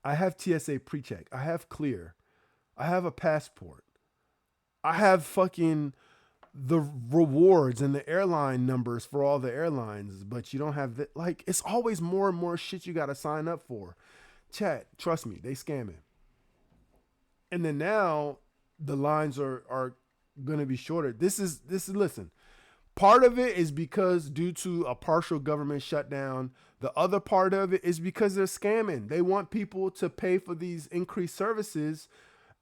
I have TSA pre-check. I have clear. I have a passport. I have fucking the rewards and the airline numbers for all the airlines, but you don't have that. Like, it's always more and more shit you got to sign up for. Chat, trust me, they scamming. And then now the lines are going to be shorter. This is listen. Part of it is because due to a partial government shutdown. The other part of it is because they're scamming. They want people to pay for these increased services.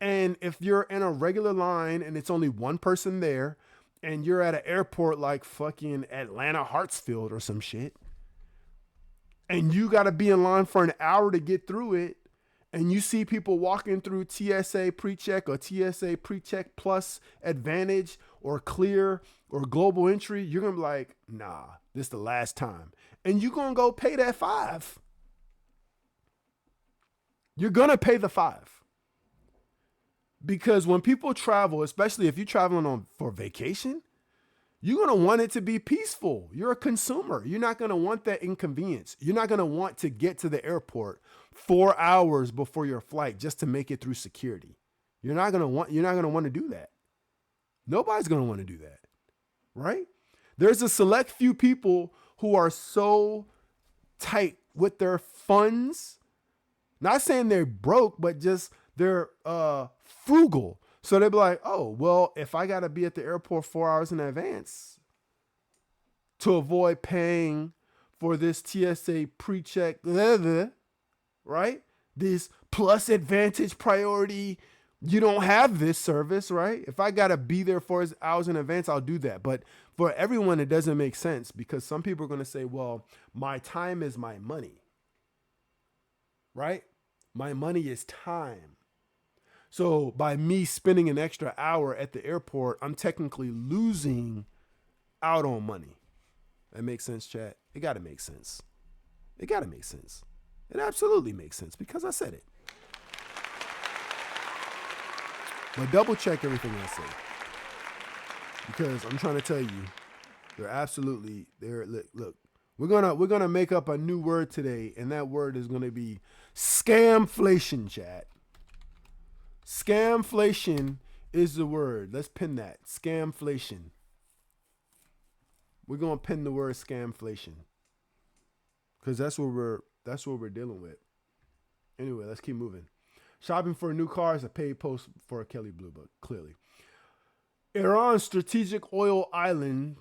And if you're in a regular line and it's only one person there and you're at an airport like fucking Atlanta Hartsfield or some shit, and you got to be in line for an hour to get through it, and you see people walking through TSA pre-check or TSA pre-check plus advantage or Clear or Global Entry, you're going to be like, nah, this the last time. And you're going to go pay that $5. You're going to pay the $5. Because when people travel, especially if you're traveling for vacation, you're going to want it to be peaceful. You're a consumer. You're not going to want that inconvenience. You're not going to want to get to the airport 4 hours before your flight just to make it through security. You're not going to want to do that. Nobody's going to want to do that. Right? There's a select few people who are so tight with their funds. Not saying they're broke, but just they're frugal. So they'd be like, oh, well, if I got to be at the airport 4 hours in advance to avoid paying for this TSA pre-check, right? This plus advantage priority, you don't have this service, right? If I got to be there 4 hours in advance, I'll do that. But for everyone, it doesn't make sense because some people are going to say, well, my time is my money, right? My money is time. So by me spending an extra hour at the airport, I'm technically losing out on money. That makes sense, chat? It got to make sense. It got to make sense. It absolutely makes sense because I said it. But double check everything I say. Because I'm trying to tell you, look, we're going to make up a new word today, and that word is going to be scamflation, chat. Scamflation is the word. Let's pin that. Scamflation. We're going to pin the word scamflation. Cuz that's what we're dealing with. Anyway, let's keep moving. Shopping for a new car is a paid post for a Kelly Blue Book, clearly. Iran's strategic oil island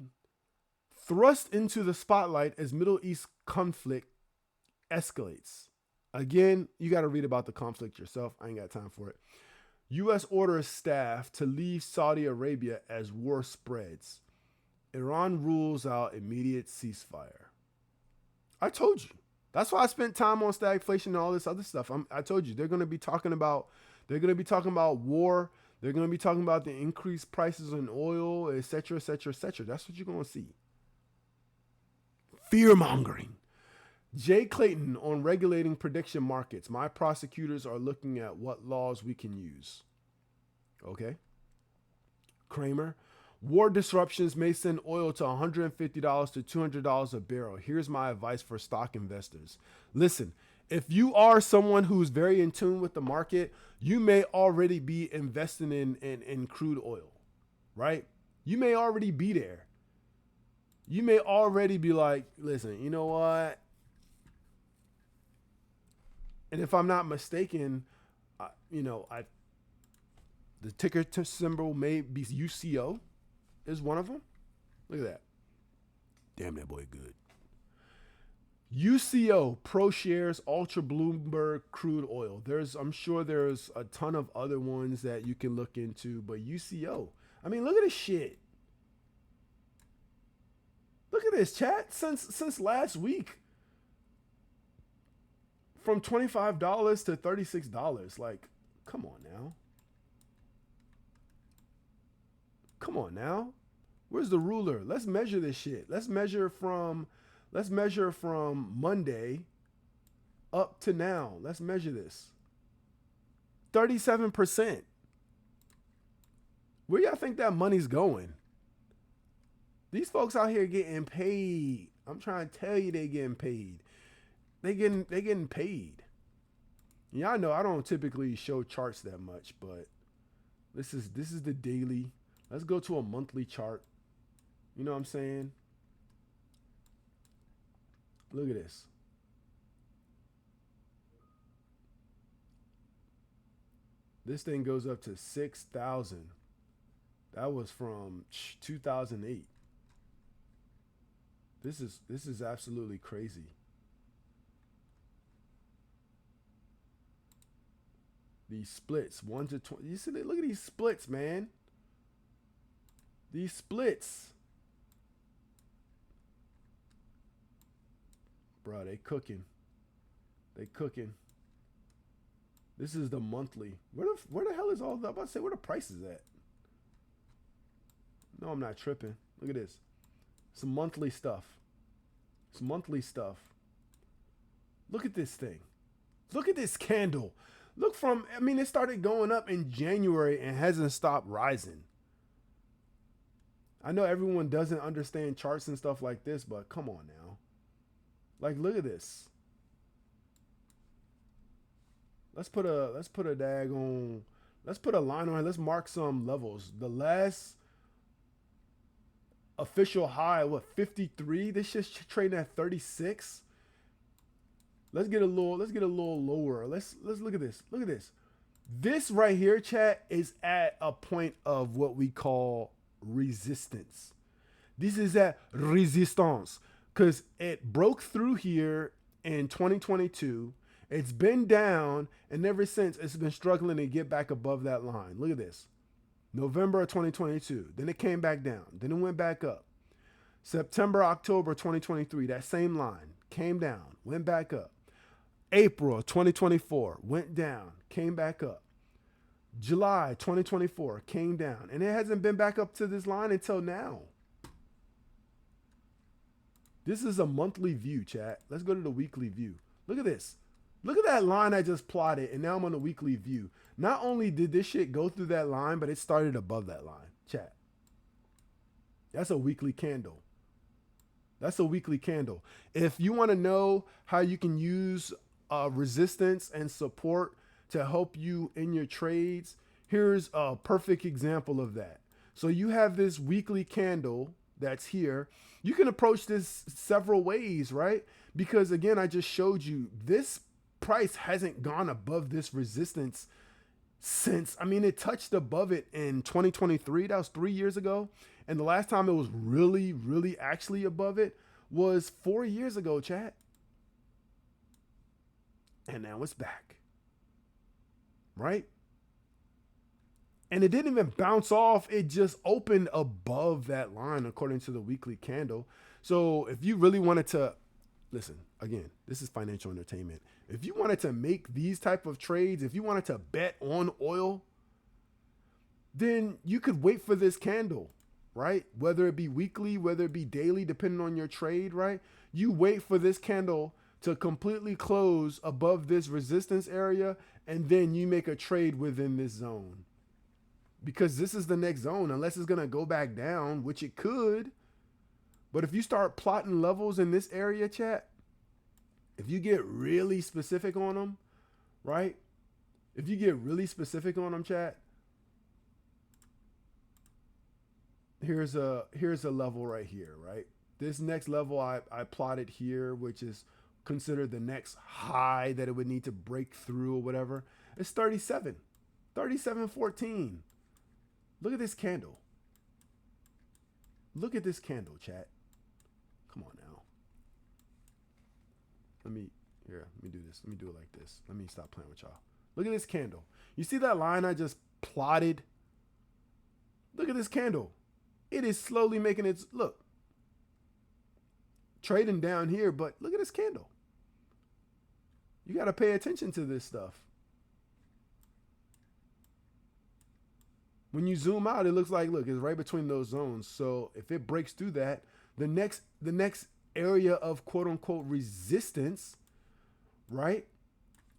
thrust into the spotlight as Middle East conflict escalates. Again, you got to read about the conflict yourself. I ain't got time for it. U.S. orders staff to leave Saudi Arabia as war spreads. Iran rules out immediate ceasefire. I told you. That's why I spent time on stagflation and all this other stuff. I told you they're going to be talking about war. They're going to be talking about the increased prices in oil, et cetera, et cetera, et cetera. That's what you're going to see. Fear mongering. Jay Clayton on regulating prediction markets. My prosecutors are looking at what laws we can use. Okay. Kramer. War disruptions may send oil to $150 to $200 a barrel. Here's my advice for stock investors. Listen, if you are someone who's very in tune with the market, you may already be investing in crude oil, right? You may already be there. You may already be like, listen, you know what? And if I'm not mistaken, the ticker symbol may be UCO is one of them. Look at that. Damn, that boy good. UCO, ProShares, Ultra Bloomberg Crude Oil. I'm sure there's a ton of other ones that you can look into, but UCO. I mean, look at this shit. Look at this, chat. Since last week. From $25 to $36. Like, come on now. Come on now. Where's the ruler? Let's measure this shit. Let's measure from Monday up to now. Let's measure this. 37%. Where y'all think that money's going? These folks out here getting paid. I'm trying to tell you they getting paid. They getting paid. Y'all know I don't typically show charts that much, but this is the daily. Let's go to a monthly chart. You know what I'm saying? Look at this. This thing goes up to 6,000. That was from 2008. This is absolutely crazy. These splits, 1 to 20. You see, look at these splits, man. These splits. Bro, they cooking. They cooking. This is the monthly. Where the hell is all that? I'm about to say, where the price is at? No, I'm not tripping. Look at this. Some monthly stuff. Some monthly stuff. Look at this thing. Look at this candle. Look from, I mean, it started going up in January and hasn't stopped rising. I know everyone doesn't understand charts and stuff like this, but come on now. Like, look at this. Let's put a daggone, let's put a line on it. Let's mark some levels. The last official high, what, 53? This shit's trading at 36. Let's get a little lower. Let's look at this. Look at this. This right here, chat, is at a point of what we call resistance. This is at resistance because it broke through here in 2022. It's been down, and ever since it's been struggling to get back above that line. Look at this. November of 2022. Then it came back down. Then it went back up. September, October 2023, that same line came down, went back up. April 2024 went down, came back up. July 2024 came down, and it hasn't been back up to this line until now. This is a monthly view, chat. Let's go to the weekly view. Look at this. Look at that line I just plotted, and now I'm on the weekly view. Not only did this shit go through that line, but it started above that line, chat. That's a weekly candle. That's a weekly candle. If you want to know how you can use resistance and support to help you in your trades, here's a perfect example of that. So you have this weekly candle that's here. You can approach this several ways, right? Because again, I just showed you this price hasn't gone above this resistance since, I mean, it touched above it in 2023. That was 3 years ago. And the last time it was really actually above it was 4 years ago, chat. And now it's back. Right? And it didn't even bounce off. It just opened above that line according to the weekly candle. So if you really wanted to, listen, again, this is financial entertainment. If you wanted to make these type of trades, if you wanted to bet on oil, then you could wait for this candle, right? Whether it be weekly, whether it be daily, depending on your trade, right? You wait for this candle to completely close above this resistance area, and then you make a trade within this zone. Because this is the next zone, unless it's going to go back down, which it could. But if you start plotting levels in this area, chat, if you get really specific on them, right? If you get really specific on them, chat, here's a level right here, right? This next level I plotted here, which is considered the next high that it would need to break through or whatever. It's 37.14. Look at this candle. Look at this candle, chat. Come on now. Let me do this. Let me do it like this. Let me stop playing with y'all. Look at this candle. You see that line I just plotted? Look at this candle. It is slowly making its, look. Trading down here, but look at this candle. You got to pay attention to this stuff. When you zoom out, it looks like, look, it's right between those zones. So if it breaks through that, the next area of quote unquote resistance, right?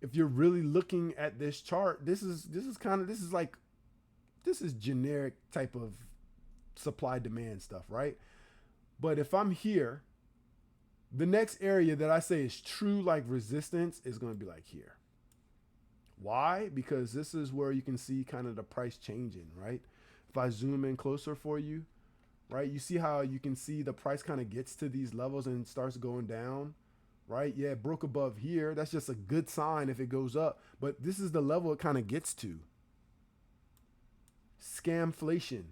If you're really looking at this chart, this is generic type of supply demand stuff, right? But if I'm here, the next area that I say is true like resistance is going to be like here. Why? Because this is where you can see kind of the price changing, right? If I zoom in closer for you, right? You see how you can see the price kind of gets to these levels and starts going down, right? Yeah, it broke above here. That's just a good sign if it goes up. But this is the level it kind of gets to. Scamflation.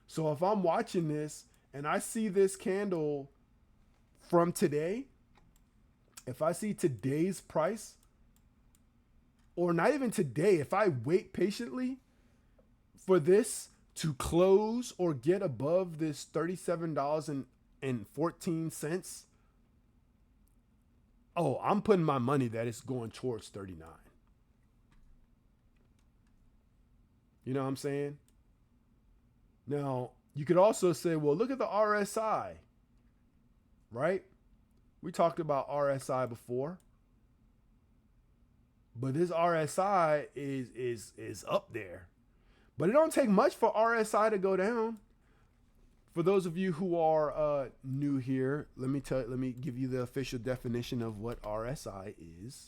So if I'm watching this and I see this candle from today, if I see today's price, or not even today, if I wait patiently for this to close or get above this $37.14, oh, I'm putting my money that it's going towards 39. You know what I'm saying? Now, You could also say, well, look at the RSI, right? We talked about RSI before. But this RSI is up there. But it don't take much for RSI to go down. For those of you who are new here, let me give you the official definition of what RSI is.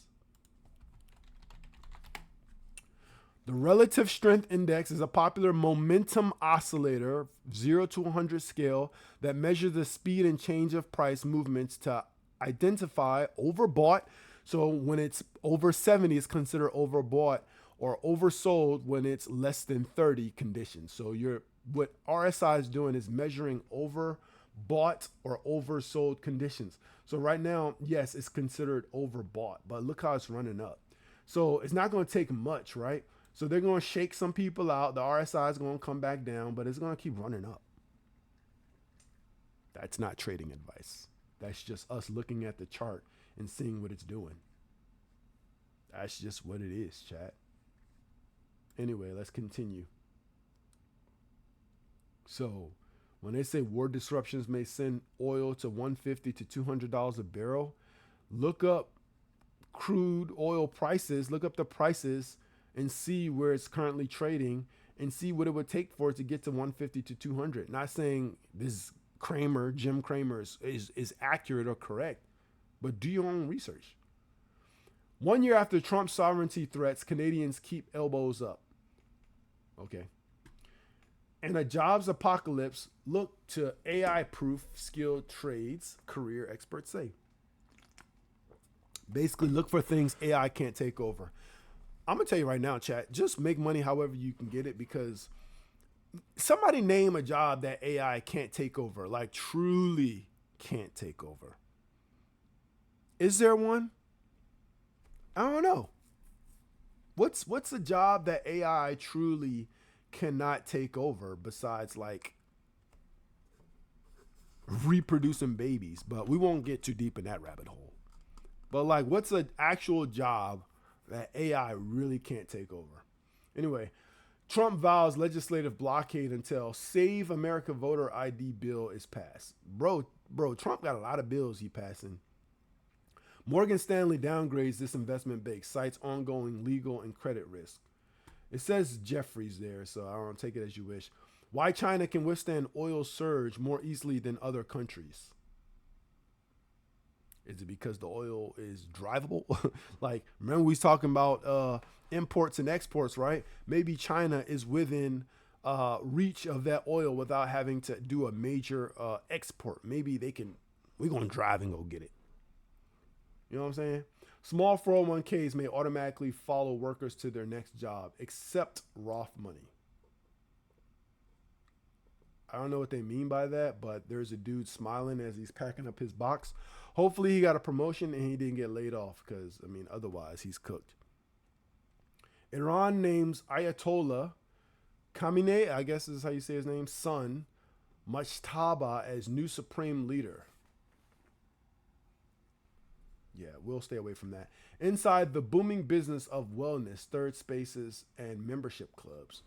The relative strength index is a popular momentum oscillator, 0 to 100 scale, that measures the speed and change of price movements to identify overbought. So when it's over 70, it's considered overbought, or oversold when it's less than 30 conditions. So what RSI is doing is measuring overbought or oversold conditions. So right now, yes, it's considered overbought, but look how it's running up. So it's not going to take much, right? So they're going to shake some people out. The RSI is going to come back down, but it's going to keep running up. That's not trading advice. That's just us looking at the chart and seeing what it's doing. That's just what it is, chat. Anyway, let's continue. So when they say war disruptions may send oil to $150 to $200 a barrel, look up crude oil prices, look up the prices and see where it's currently trading and see what it would take for it to get to 150 to 200. Not saying this Jim Cramer is accurate or correct, but do your own research. 1 year after Trump's sovereignty threats, Canadians keep elbows up. Okay. And a jobs apocalypse, look to AI-proof skilled trades, career experts say. Basically, look for things AI can't take over. I'm going to tell you right now, chat, just make money however you can get it, because somebody name a job that AI can't take over, like truly can't take over. Is there one? I don't know. What's a job that AI truly cannot take over besides like reproducing babies? But we won't get too deep in that rabbit hole. But like, what's an actual job that AI really can't take over? Anyway, Trump vows legislative blockade until Save America voter ID bill is passed. Bro, Trump got a lot of bills he passing. Morgan Stanley downgrades this investment bank, cites ongoing legal and credit risk. It says Jeffries there, so I don't take it as you wish. Why China can withstand oil surge more easily than other countries. Is it because the oil is drivable? Like, remember we was talking about imports and exports, right? Maybe China is within reach of that oil without having to do a major export. Maybe we're going to drive and go get it. You know what I'm saying? Small 401ks may automatically follow workers to their next job, except Roth money. I don't know what they mean by that, but there's a dude smiling as he's packing up his box. Hopefully he got a promotion and he didn't get laid off, because, I mean, otherwise he's cooked. Iran names Ayatollah Khamenei, I guess is how you say his name, son, Mujtaba, as new supreme leader. Yeah, we'll stay away from that. Inside the booming business of wellness, third spaces, and membership clubs.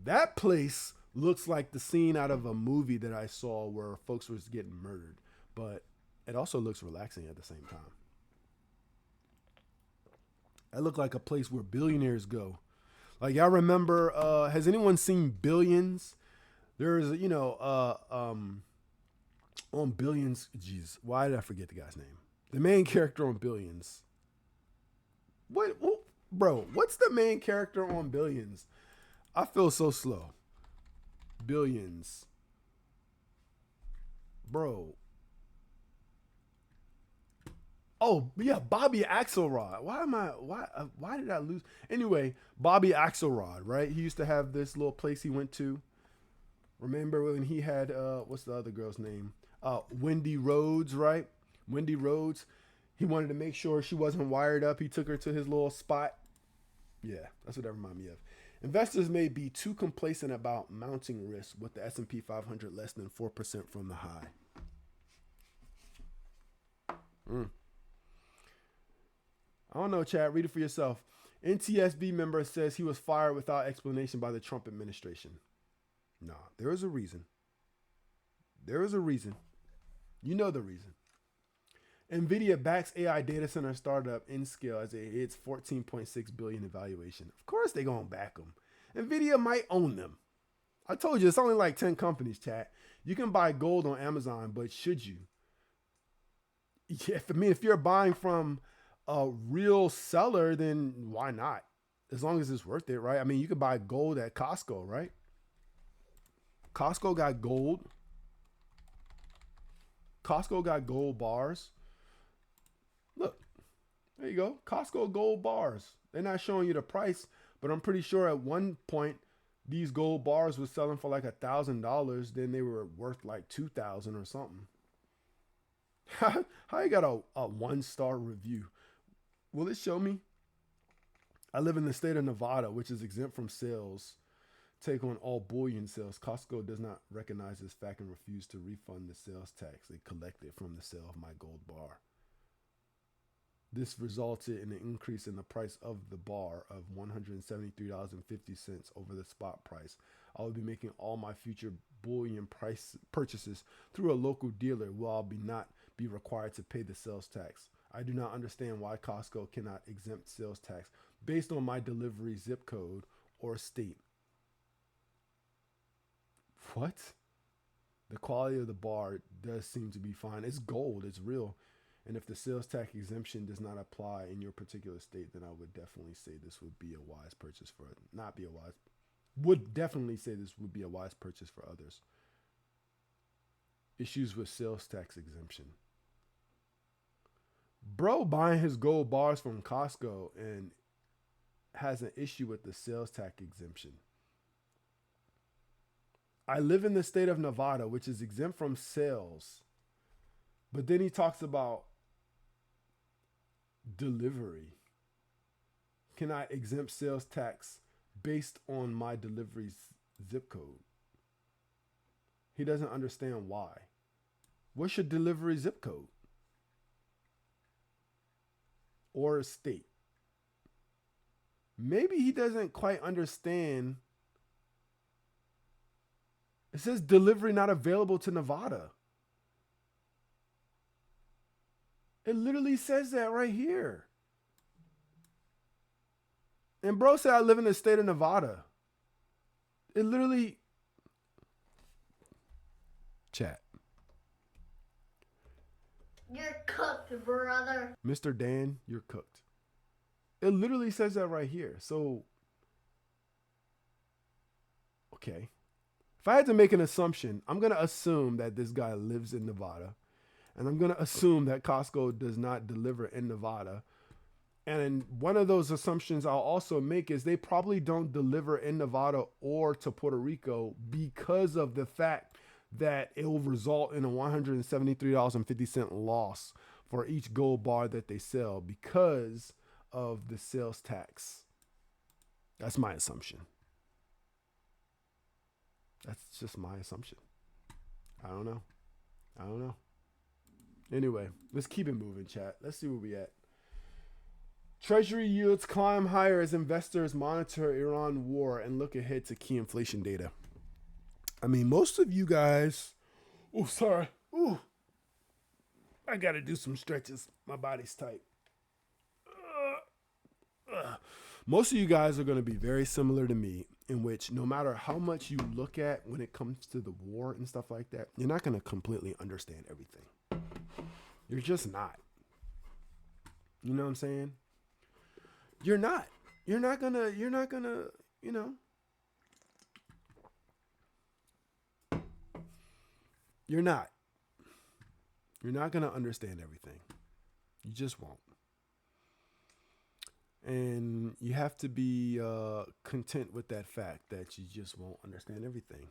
That place looks like the scene out of a movie that I saw where folks was getting murdered, but it also looks relaxing at the same time. That looked like a place where billionaires go. Like, y'all remember, has anyone seen Billions? There's, on Billions, jeez, why did I forget the guy's name? The main character on Billions. What's the main character on Billions? I feel so slow. Billions. Bro. Oh, yeah, Bobby Axelrod. Why did I lose? Anyway, Bobby Axelrod, right? He used to have this little place he went to. Remember when he had, what's the other girl's name? Wendy Rhodes, right? Wendy Rhodes. He wanted to make sure she wasn't wired up. He took her to his little spot. Yeah, that's what that reminded me of. Investors may be too complacent about mounting risk with the S&P 500 less than 4% from the high. I don't know, Chad. Read it for yourself. NTSB member says he was fired without explanation by the Trump administration. Nah, there is a reason. There is a reason. You know the reason. NVIDIA backs AI data center startup Nscale as it hits 14.6 billion evaluation. Of course they gonna back them. NVIDIA might own them. I told you it's only like 10 companies, chat. You can buy gold on Amazon, but should you? Yeah, if you're buying from a real seller, then why not? As long as it's worth it, right? I mean, you could buy gold at Costco, right? Costco got gold. Costco got gold bars. Look, there you go. Costco gold bars. They're not showing you the price, but I'm pretty sure at one point these gold bars was selling for like $1,000. Then they were worth like 2,000 or something. How you got a 1-star review? Will it show me? I live in the state of Nevada, which is exempt from sales. Take on all bullion sales. Costco does not recognize this fact and refuse to refund the sales tax they collected from the sale of my gold bar. This resulted in an increase in the price of the bar of $173.50 over the spot price. I will be making all my future bullion price purchases through a local dealer while I not be required to pay the sales tax. I do not understand why Costco cannot exempt sales tax based on my delivery zip code or state. What? The quality of the bar does seem to be fine. It's gold. It's real. And if the sales tax exemption does not apply in your particular state, then I would definitely say this would be a wise purchase for it. Not be a wise. Would definitely say this would be a wise purchase for others. Issues with sales tax exemption. Bro buying his gold bars from Costco and has an issue with the sales tax exemption. I live in the state of Nevada, which is exempt from sales. But then he talks about delivery. Can I exempt sales tax based on my delivery zip code? He doesn't understand why. What's your delivery zip code? Or a state? Maybe he doesn't quite understand. It says delivery not available to Nevada. It literally says that right here. And bro said I live in the state of Nevada. It literally. Chat. You're cooked, brother. Mr. Dan, you're cooked. It literally says that right here. So, okay. If I had to make an assumption, I'm going to assume that this guy lives in Nevada. And I'm going to assume that Costco does not deliver in Nevada. And one of those assumptions I'll also make is they probably don't deliver in Nevada or to Puerto Rico because of the fact that it will result in a $173.50 loss for each gold bar that they sell because of the sales tax. That's my assumption. That's just my assumption. I don't know. Anyway, let's keep it moving, chat. Let's see where we at. Treasury yields climb higher as investors monitor Iran war and look ahead to key inflation data. I mean, most of you guys... Oh, sorry. Ooh. I got to do some stretches. My body's tight. Most of you guys are going to be very similar to me, in which no matter how much you look at when it comes to the war and stuff like that, you're not going to completely understand everything. You're just not. You know what I'm saying? You're not gonna, you know. You're not gonna understand everything. You just won't. And you have to be content with that fact that you just won't understand everything.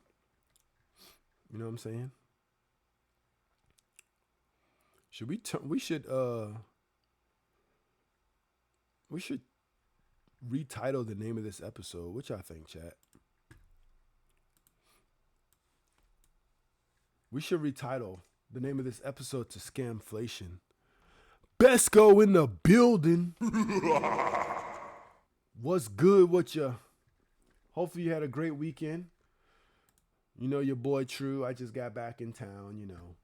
You know what I'm saying? We should retitle the name of this episode. What y'all think, chat? We should retitle the name of this episode to Scamflation. Besco in the building. What's good with ya? Hopefully you had a great weekend. You know your boy True. I just got back in town, you know.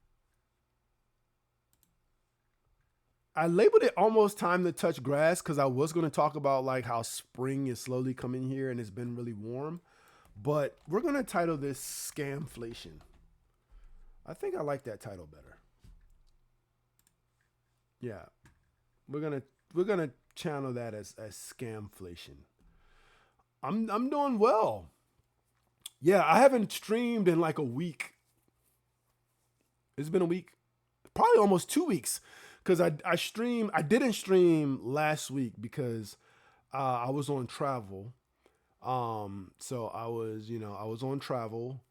I labeled it almost time to touch grass because I was going to talk about like how spring is slowly coming here and it's been really warm. But we're going to title this Scamflation. I think I like that title better. Yeah. We're going to channel that as Scamflation. I'm doing well. Yeah, I haven't streamed in like a week. It's been a week. Probably almost 2 weeks. Because I didn't stream last week because I was on travel. So I was on travel.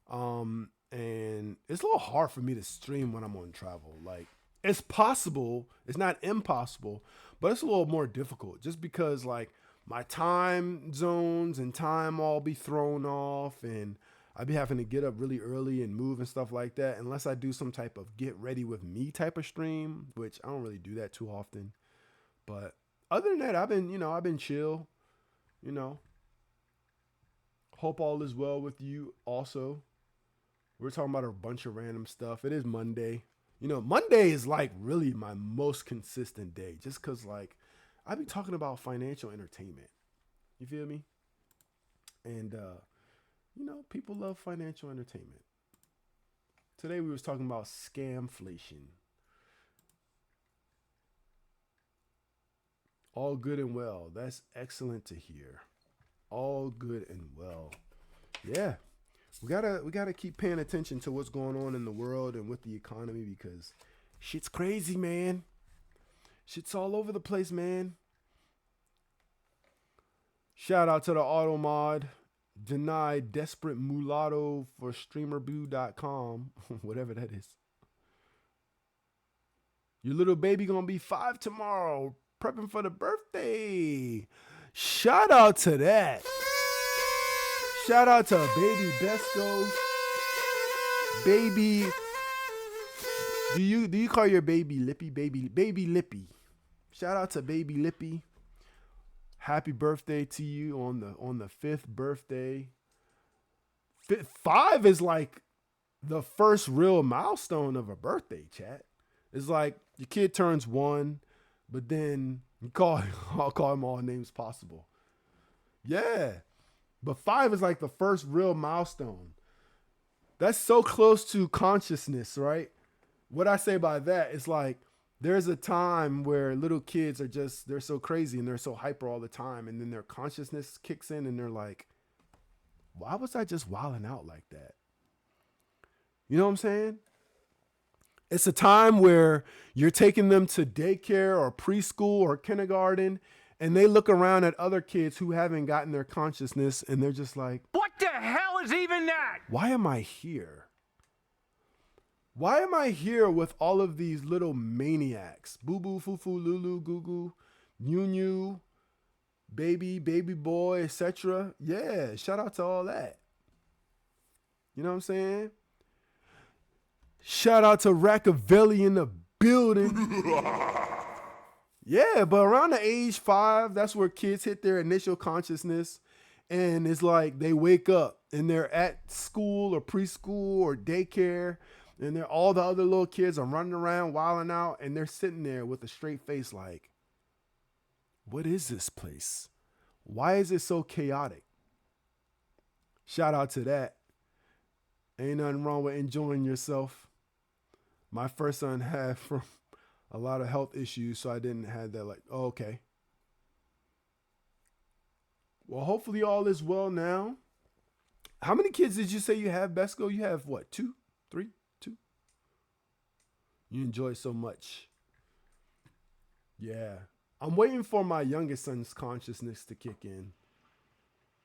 And it's a little hard for me to stream when I'm on travel. Like, it's possible, it's not impossible, but it's a little more difficult just because like my time zones and time all be thrown off, and I'd be having to get up really early and move and stuff like that, unless I do some type of get ready with me type of stream, which I don't really do that too often. But other than that, I've been chill, you know. Hope all is well with you also. We're talking about a bunch of random stuff. It is Monday. You know, Monday is like really my most consistent day just because like I be talking about financial entertainment. You feel me? And, you know, people love financial entertainment. Today we was talking about scamflation. All good and well. That's excellent to hear. All good and well. Yeah. We gotta keep paying attention to what's going on in the world and with the economy because shit's crazy, man. Shit's all over the place, man. Shout out to the Auto Mod. Denied desperate mulatto for streamerboo.com. Whatever that is. Your little baby gonna be 5 tomorrow. Prepping for the birthday. Shout out to that. Shout out to baby Besco. Baby. Do you call your baby Lippy? Baby Lippy. Shout out to baby Lippy. Happy birthday to you on the 5th birthday. 5 is like the first real milestone of a birthday, chat. It's like your kid turns 1, but then I'll call him all names possible. Yeah. But 5 is like the first real milestone. That's so close to consciousness, right? What I say by that is like, there's a time where little kids are they're so crazy and they're so hyper all the time. And then their consciousness kicks in and they're like, why was I just wilding out like that? You know what I'm saying? It's a time where you're taking them to daycare or preschool or kindergarten, and they look around at other kids who haven't gotten their consciousness, and they're just like, What the hell is even that? why am I here? Why am I here with all of these little maniacs? Boo boo, foo foo, lulu, goo goo, new, baby boy, etc. Yeah, shout out to all that. You know what I'm saying? Shout out to Rackavelli in the building. Yeah, but around the age 5, that's where kids hit their initial consciousness. And it's like they wake up and they're at school or preschool or daycare. And all the other little kids are running around, wilding out. And they're sitting there with a straight face like, what is this place? Why is it so chaotic? Shout out to that. Ain't nothing wrong with enjoying yourself. My first son had from a lot of health issues, so I didn't have that like, oh, okay. Well, hopefully all is well now. How many kids did you say you have, Besco? You have what, 2, 3, 2? You enjoy so much. Yeah. I'm waiting for my youngest son's consciousness to kick in.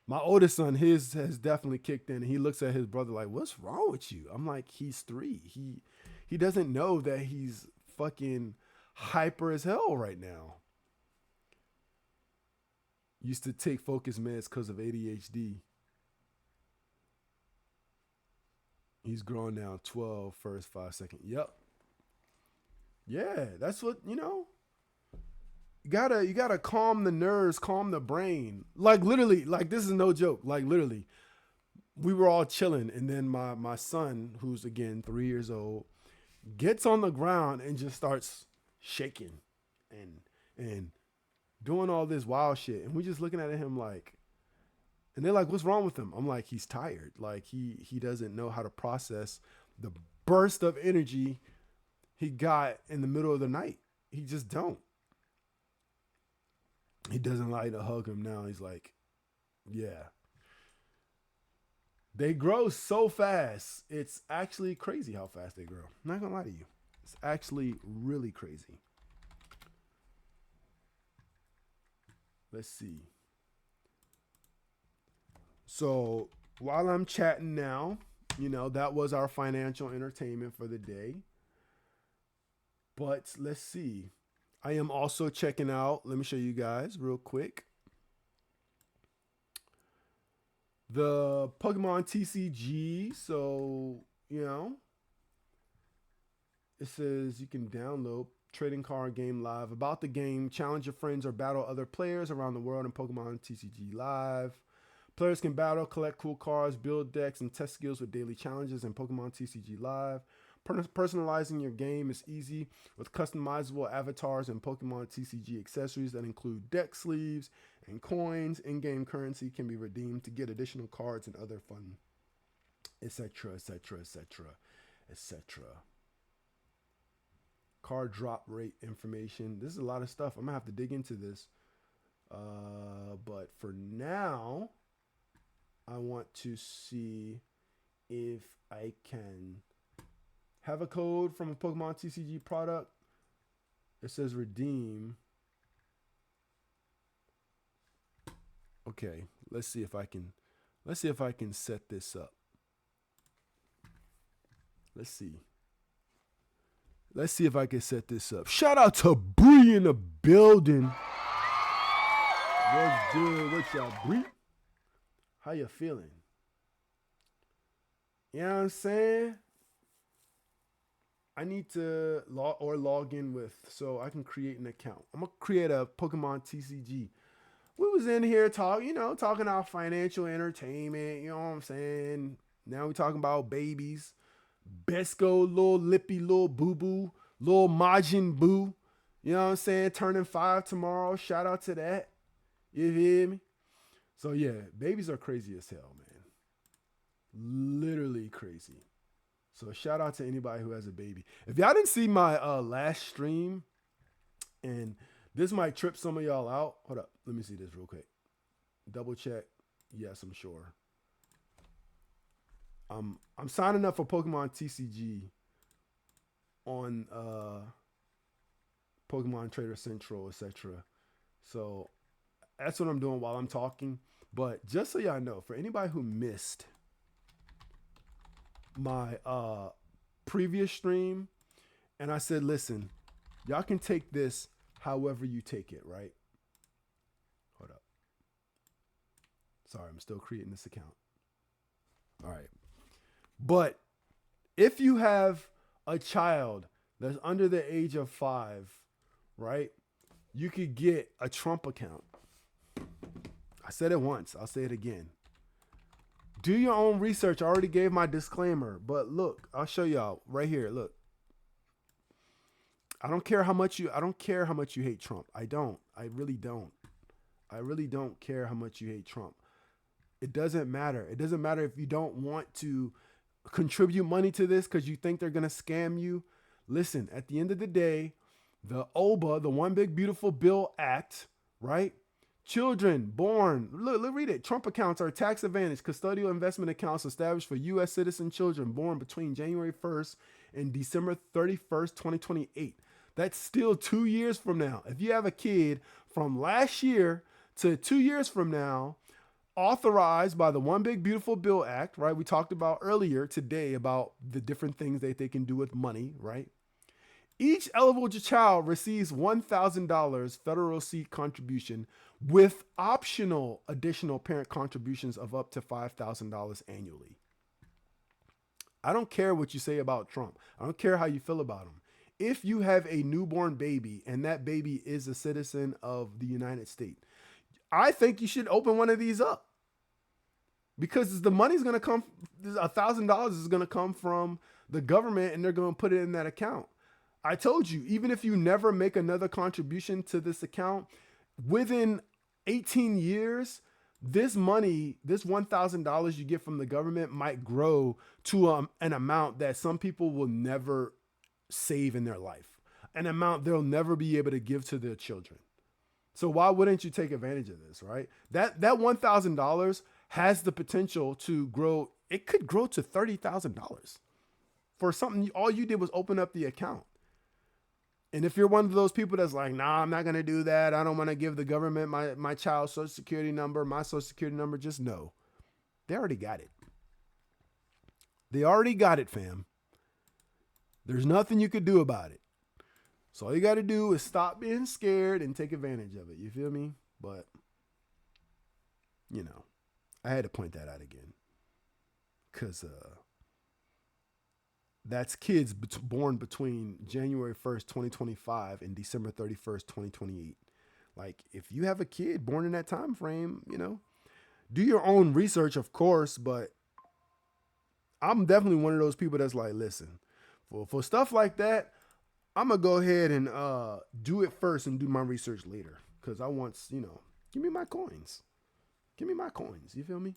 My oldest son, his has definitely kicked in. And he looks at his brother like, what's wrong with you? I'm like, he's 3. He doesn't know that he's fucking hyper as hell right now. Used to take focus meds because of ADHD. He's growing now 12 first 5 seconds. Yep. Yeah, that's what, you know. You gotta calm the nerves, calm the brain. Like literally, like this is no joke. Like literally, we were all chilling, and then my son, who's again 3 years old, gets on the ground and just starts shaking and doing all this wild shit. And we just looking at him like, and they're like, what's wrong with him? I'm like, he's tired. Like he doesn't know how to process the burst of energy he got in the middle of the night. He just don't. He doesn't like to hug him now. He's like, yeah. They grow so fast. It's actually crazy how fast they grow. I'm not gonna lie to you. It's actually really crazy. Let's see. So while I'm chatting now, that was our financial entertainment for the day. But let's see. I am also checking out, let me show you guys real quick, the Pokemon TCG. So, it says you can download trading card game live. About the game, challenge your friends or battle other players around the world in Pokemon TCG Live. Players can battle, collect cool cards, build decks, and test skills with daily challenges in Pokemon TCG Live. Personalizing your game is easy with customizable avatars and Pokemon TCG accessories that include deck sleeves and coins. In-game currency can be redeemed to get additional cards and other fun, etc., etc., etc., etc. Card drop rate information. This is a lot of stuff. I'm gonna have to dig into this. But for now, I want to see if I can have a code from a Pokemon TCG product. It says redeem. Okay, let's see if I can set this up. Let's see if I can set this up. Shout out to Bree in the building. What's good with y'all, Bree? How you feeling? You know what I'm saying? I need to log in with, so I can create an account. I'm gonna create a Pokemon TCG. We was in here talking about financial entertainment. You know what I'm saying? Now we talking about babies. Besco, little Lippy, little Boo Boo, little Majin Buu. You know what I'm saying? Turning 5 tomorrow. Shout out to that. You hear me? So yeah, babies are crazy as hell, man. Literally crazy. So shout out to anybody who has a baby. If y'all didn't see my last stream, and this might trip some of y'all out. Hold up. Let me see this real quick. Double check. Yes, I'm sure. I'm signing up for Pokemon TCG on Pokemon Trader Central, etc. So that's what I'm doing while I'm talking. But just so y'all know, for anybody who missed my previous stream, and I said, listen, y'all can take this however you take it, right? Hold up. Sorry, I'm still creating this account. All right. But if you have a child that's under the age of 5, right, you could get a Trump account. I said it once. I'll say it again. Do your own research. I already gave my disclaimer, but look, I'll show y'all right here. Look, I don't care how much you hate Trump. I don't. I really don't. I really don't care how much you hate Trump. It doesn't matter. It doesn't matter if you don't want to contribute money to this because you think they're going to scam you. Listen, at the end of the day, the OBA, the One Big Beautiful Bill Act, right? Children born, look, read it. Trump accounts are tax advantage custodial investment accounts established for U.S. citizen children born between January 1st and December 31st, 2028. That's still 2 years from now. If you have a kid from last year to 2 years from now, authorized by the One Big Beautiful Bill Act, right? We talked about earlier today about the different things that they can do with money, right? Each eligible child receives $1,000 federal seed contribution with optional additional parent contributions of up to $5,000 annually. I don't care what you say about Trump. I don't care how you feel about him. If you have a newborn baby and that baby is a citizen of the United States, I think you should open one of these up. because the money's gonna come. $1,000 is gonna come from the government, and they're gonna put it in that account. I told you, even if you never make another contribution to this account, within 18 years, this money, this $1,000 you get from the government might grow to an amount that some people will never save in their life, an amount they'll never be able to give to their children. So why wouldn't you take advantage of this, right? That $1,000 has the potential to grow. It could grow to $30,000 for something. All you did was open up the account. And if you're one of those people that's like, nah, I'm not going to do that. I don't want to give the government my child's social security number, my social security number. Just know they already got it. They already got it, fam. There's nothing you could do about it. So all you got to do is stop being scared and take advantage of it. You feel me? But, you know, I had to point that out again. Because that's kids born between January 1st, 2025 and December 31st, 2028. Like, if you have a kid born in that time frame, you know, do your own research, of course, but I'm definitely one of those people that's like, listen, for stuff like that, I'm going to go ahead and do it first and do my research later. Because I want, you know, give me my coins. Give me my coins. You feel me?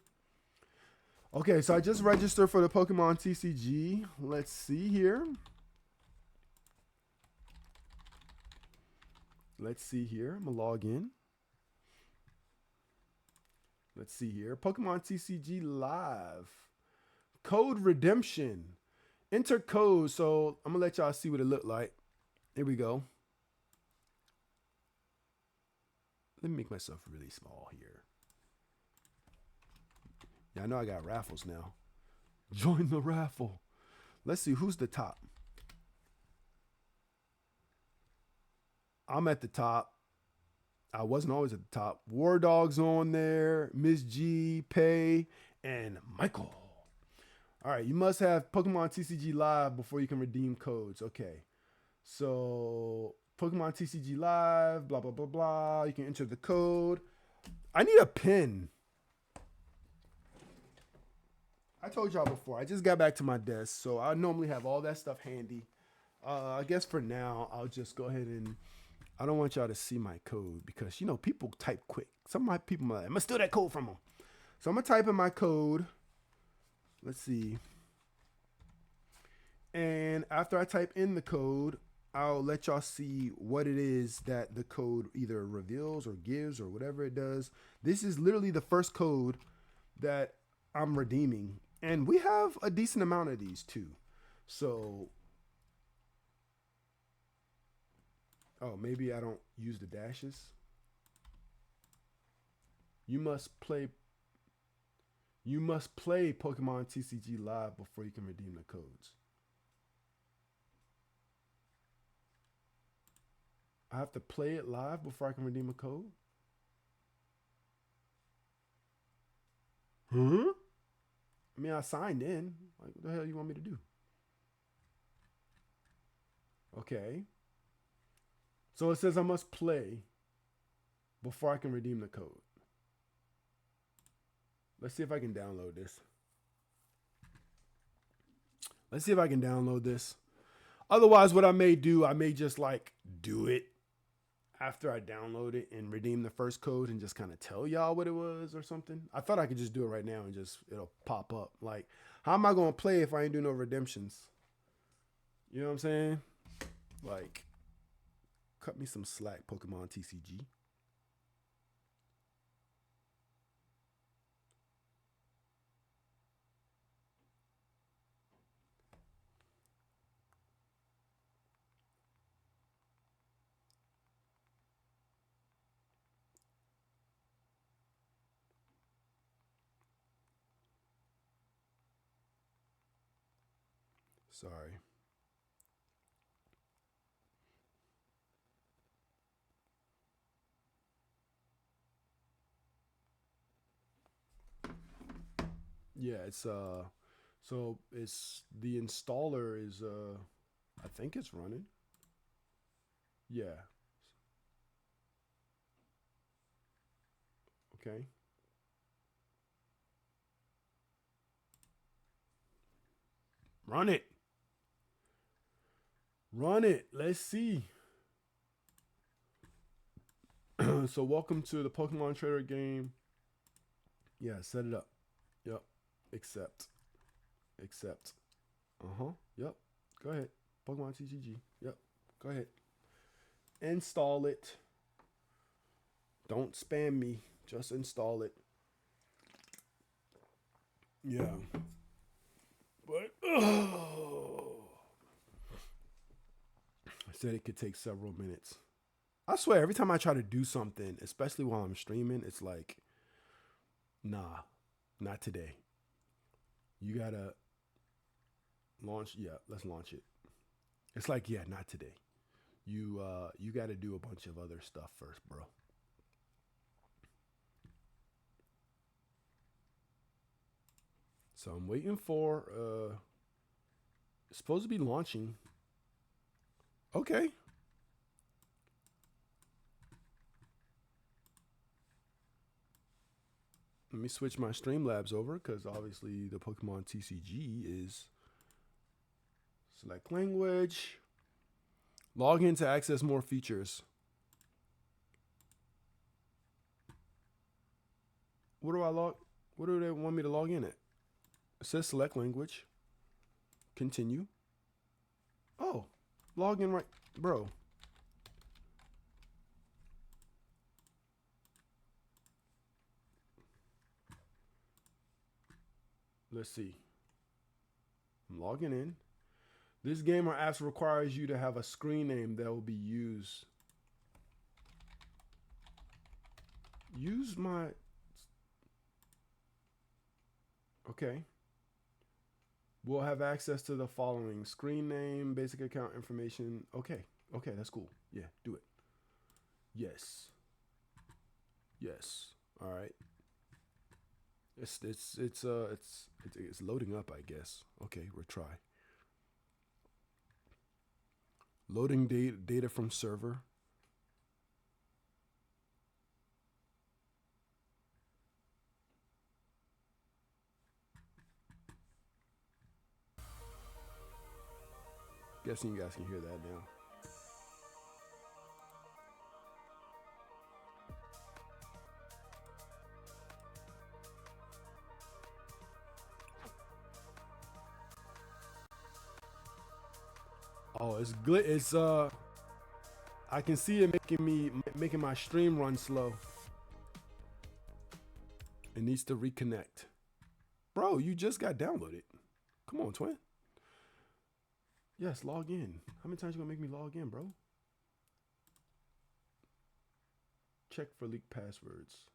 Okay, so I just registered for the Pokemon TCG. Let's see here. Let's see here. I'm going to log in. Let's see here. Pokemon TCG Live. Code redemption. Enter code. So I'm going to let y'all see what it looked like. Here we go. Let me make myself really small here. Yeah, I know I got raffles now. Join the raffle. Let's see who's the top. I'm at the top. I wasn't always at the top. War Dog's on there. Miss G, Pay, and Michael. All right, you must have Pokemon TCG Live before you can redeem codes. Okay. So, Pokemon TCG Live, blah, blah, blah, blah. You can enter the code. I need a pen. I told y'all before, I just got back to my desk, so I normally have all that stuff handy. I guess for now, I'll just go ahead and, I don't want y'all to see my code because, you know, people type quick. Some of my people are like, I'm going to steal that code from them. So I'm going to type in my code. Let's see. And after I type in the code, I'll let y'all see what it is that the code either reveals or gives or whatever it does. This is literally the first code that I'm redeeming. And we have a decent amount of these too. So, oh, maybe I don't use the dashes. You must play Pokemon TCG Live before you can redeem the codes. I have to play it live before I can redeem a code? Huh? I mean, I signed in. Like, what the hell you want me to do? Okay. So it says I must play before I can redeem the code. Let's see if I can download this. Let's see if I can download this. Otherwise, what I may do, I may just like do it after I download it and redeem the first code and just kind of tell y'all what it was or something. I thought I could just do it right now and just, it'll pop up. Like, how am I going to play if I ain't do no redemptions? You know what I'm saying? Like, cut me some slack, Pokemon TCG. Sorry. Yeah, it's so it's the installer is I think it's running. Yeah. Okay. Run it. Run it. Let's see. So welcome to the Pokemon Trader game. Yeah, set it up. Yep. Accept. Accept. Yep. Go ahead. Pokemon TCG. Yep. Go ahead. Install it. Don't spam me. Just install it. Yeah. But I said it could take several minutes. I swear, every time I try to do something, especially while I'm streaming, it's like, nah, not today. You gotta launch. Yeah, let's launch it. It's like, yeah, not today. You gotta do a bunch of other stuff first, bro. So I'm waiting for it's supposed to be launching. Okay. Let me switch my Streamlabs over because obviously the Pokemon TCG is select language. Log in to access more features. What do they want me to log in at? It says select language. Continue. Oh, log in right, bro. Let's see. I'm logging in. This game or apps requires you to have a screen name that will be used. Use my... Okay. We'll have access to the following: screen name, basic account information. Okay. Okay, that's cool. Yeah, do it. Yes. Yes. All right. It's loading up, I guess. Okay, we'll try. Loading data from server. Guessing you guys can hear that now. Oh, it's I can see it making my stream run slow. It needs to reconnect. Bro, you just got downloaded. Come on, twin. Yes, log in. How many times you gonna make me log in, bro? Check for leaked passwords.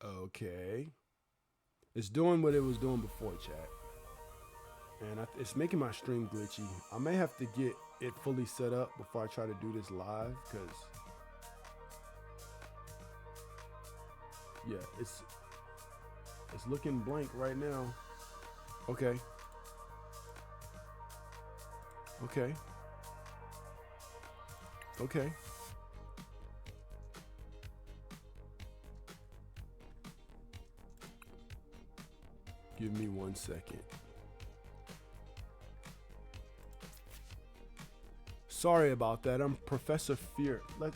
Okay. It's doing what it was doing before, chat. And it's making my stream glitchy. I may have to get it fully set up before I try to do this live, because yeah, it's looking blank right now. Okay. Okay. Okay. Give me 1 second. Sorry about that. I'm Professor Fear. Let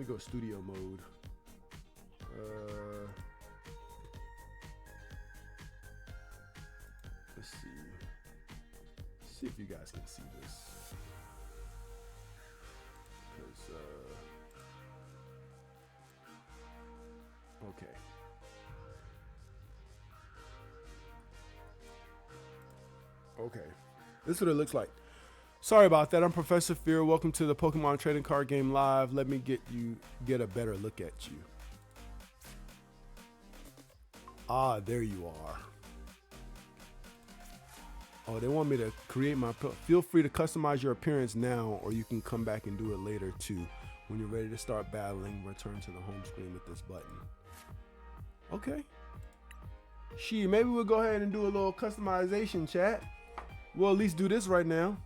me go studio mode. Let's see. See if you guys can see this. 'Cause, okay. Okay. This is what it looks like. Sorry about that. I'm Professor Fear. Welcome to the Pokemon Trading Card Game Live. Let me get a better look at you. Ah, there you are. Oh, they want me to create my... Feel free to customize your appearance now, or you can come back and do it later too. When you're ready to start battling, return to the home screen with this button. Okay. Maybe we'll go ahead and do a little customization, chat. We'll at least do this right now.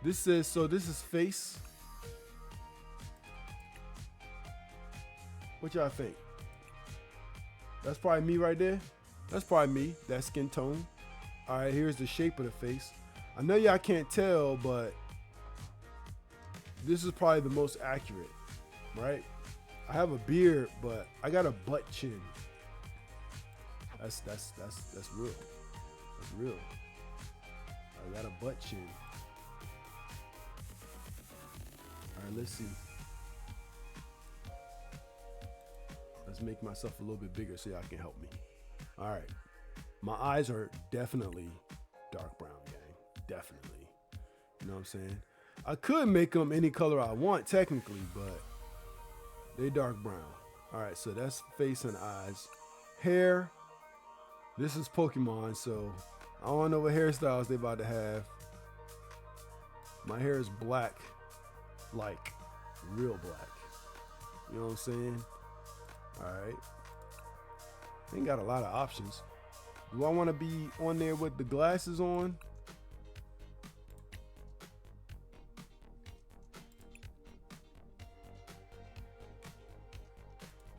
This says, so this is face. What y'all think? That's probably me right there. That's probably me, that skin tone. All right, here's the shape of the face. I know y'all can't tell, but this is probably the most accurate, right? I have a beard, but I got a butt chin. That's real. That's real. I got a butt chin. All right, let's see. Let's make myself a little bit bigger so y'all can help me. All right. My eyes are definitely dark brown, gang. Definitely. You know what I'm saying? I could make them any color I want, technically, but they dark brown. All right, so that's face and eyes. Hair. This is Pokemon, so I don't know what hairstyles they about to have. My hair is black, like real black. You know what I'm saying? All right. Ain't got a lot of options. Do I want to be on there with the glasses on?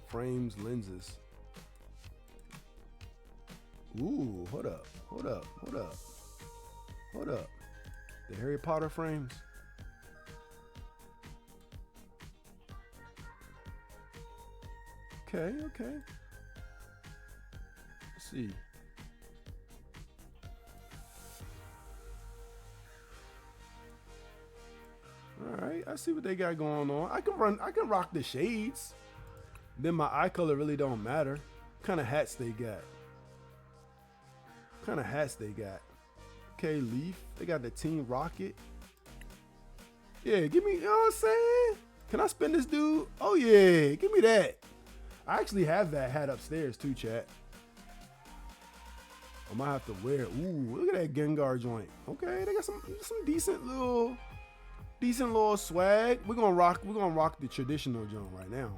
Frames, lenses. Ooh, hold up. The Harry Potter frames. Okay. Let's see. All right, I see what they got going on. I can rock the shades. Then my eye color really don't matter. What kind of hats they got? Okay, Leaf. They got the Team Rocket. Yeah, give me, you know what I'm saying? Can I spin this dude? Oh yeah, give me that. I actually have that hat upstairs too, chat. I might have to wear it. Ooh, look at that Gengar joint. Okay, they got some decent little swag. We're gonna rock the traditional joint right now.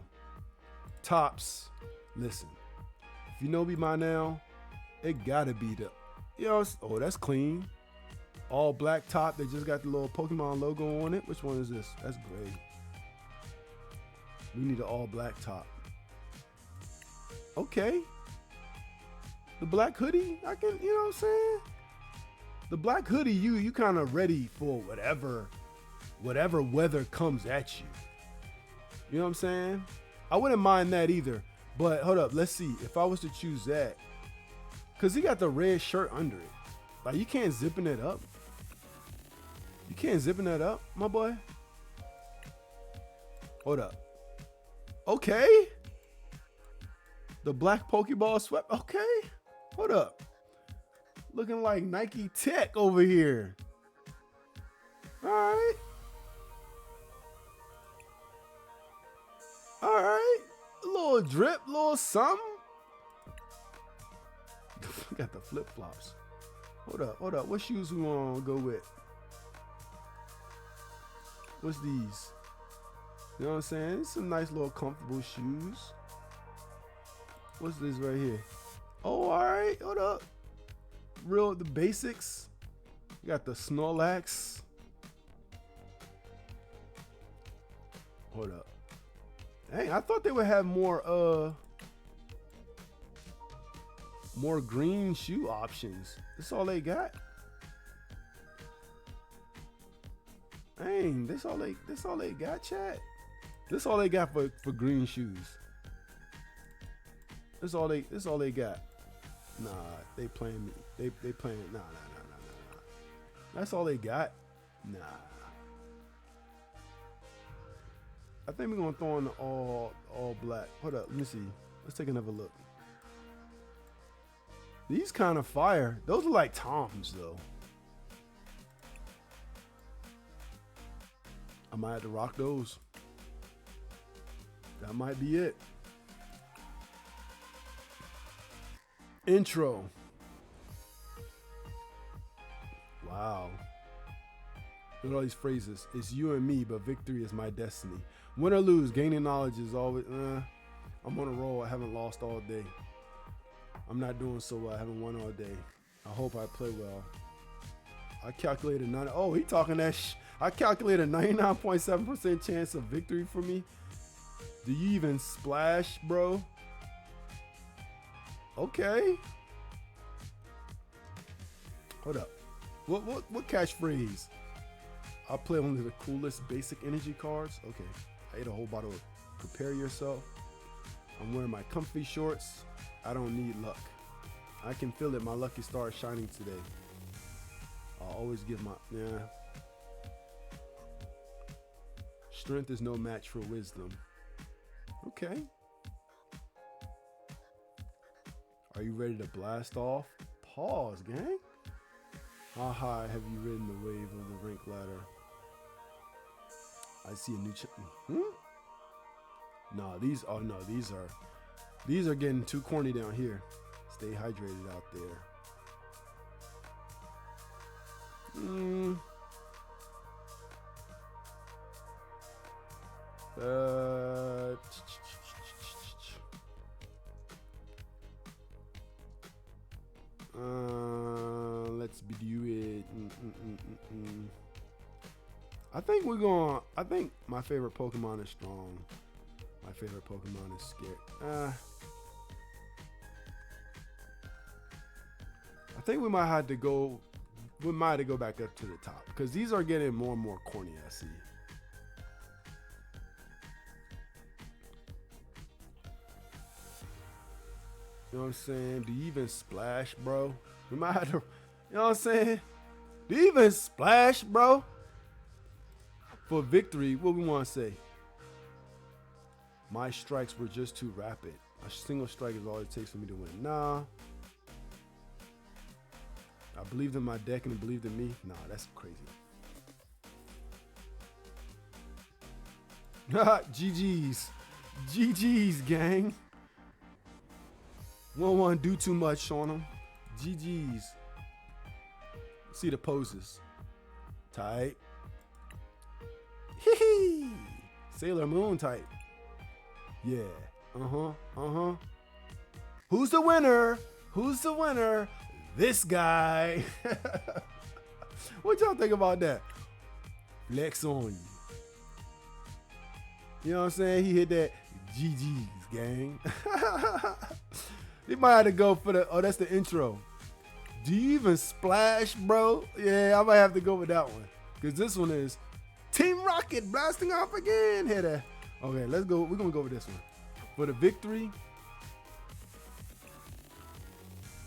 Tops. Listen, if you know me by now, it gotta be the, you know, oh, that's clean. All black top. They just got the little Pokemon logo on it. Which one is this? That's gray. We need an all black top. Okay. The black hoodie, I can, you know what I'm saying? The black hoodie, you kind of ready for whatever weather comes at you. You know what I'm saying? I wouldn't mind that either. But hold up, let's see. If I was to choose that, because he got the red shirt under it. Like, you can't zipping it up. You can't zipping that up, my boy. Hold up. Okay. The black Pokeball sweat. Okay. Hold up. Looking like Nike Tech over here. All right. All right. A little drip, a little something. Got the flip flops. Hold up. What shoes we want to go with? What's these? You know what I'm saying? Some nice little comfortable shoes. What's this right here? Oh, all right. Hold up. The basics. You got the Snorlax. Hold up. Dang, I thought they would have more green shoe options. That's all they got. Dang, this all they got, chat. This all they got for green shoes. This all they got. Nah, they playing me. They playing. Nah. That's all they got. Nah. I think we're gonna throw in the all black. Hold up, let me see. Let's take another look. These kind of fire. Those are like Toms though. I might have to rock those. That might be it. Intro. Wow. Look at all these phrases. It's you and me, but victory is my destiny. Win or lose, gaining knowledge is always, I'm on a roll. I haven't lost all day. I'm not doing so well. I haven't won all day. I hope I play well. I calculated nine. Oh, he talking that I calculated 99.7% chance of victory for me. Do you even splash, bro? Okay. Hold up. What catchphrase? I'll play only the coolest basic energy cards. Okay. I ate a whole bottle of Prepare Yourself. I'm wearing my comfy shorts. I don't need luck. I can feel it. My lucky star is shining today. I'll always give my Strength is no match for wisdom. Okay. Are you ready to blast off? Pause, gang. How high have you ridden the wave of the rank ladder? I see a new No, these are getting too corny down here. Stay hydrated out there. Let's do it. I think my favorite Pokemon is strong. My favorite Pokemon is scared. I think we might have to go back up to the top because these are getting more and more corny, I see. You know what I'm saying? Do you even splash, bro? We might have to, you know what I'm saying? Do you even splash, bro? For victory, what we want to say? My strikes were just too rapid. A single strike is all it takes for me to win. Nah. I believed in my deck and it believed in me. Nah, that's crazy. GG's. GG's, gang. Won't want to do too much on them. GG's. See the poses. Tight. Hee. Sailor Moon type. Yeah. Who's the winner? Who's the winner? This guy. What y'all think about that? Flex on you. You know what I'm saying? He hit that GG's, gang. He might have to go for the, oh, that's the intro. Do you even splash, bro? Yeah, I might have to go with that one. Because this one is Team Rocket blasting off again. Hitter. Okay, let's go. We're going to go with this one. For the victory.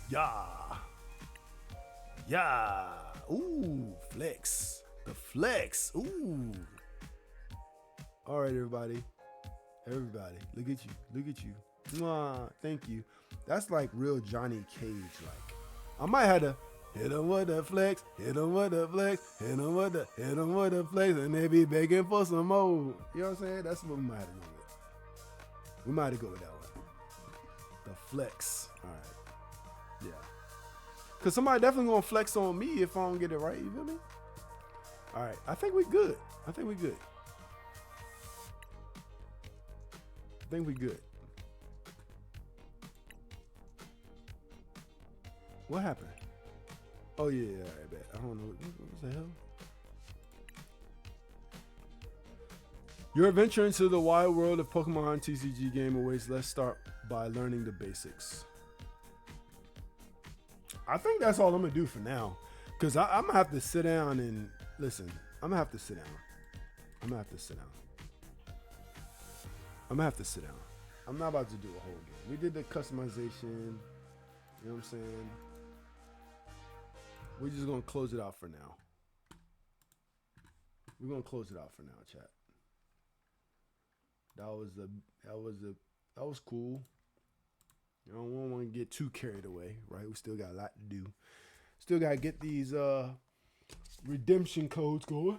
Yeah. Yeah. Ooh, flex. The flex. Ooh. All right, everybody. Everybody, look at you. Look at you. Mwah, thank you. That's like real Johnny Cage like. I might have to hit him with the flex, hit him with the flex, hit him with the flex, and they be begging for some more. You know what I'm saying? That's what we might have to go with. We might have to go with that one. The flex. All right. Yeah. Because somebody definitely going to flex on me if I don't get it right. You feel me? All right. I think we good. I think we good. I think we good. What happened? Oh yeah, all right, bet. I don't know. What the hell? Your adventure into the wide world of Pokemon TCG game awaits. Let's start by learning the basics. I think that's all I'm gonna do for now, cause I'm gonna have to sit down and listen. I'm gonna have to sit down. I'm not about to do a whole game. We did the customization. You know what I'm saying? We're just gonna close it out for now. We're gonna close it out for now, chat. That was cool. You know, we don't want to get too carried away, right? We still got a lot to do. Still gotta get these redemption codes going.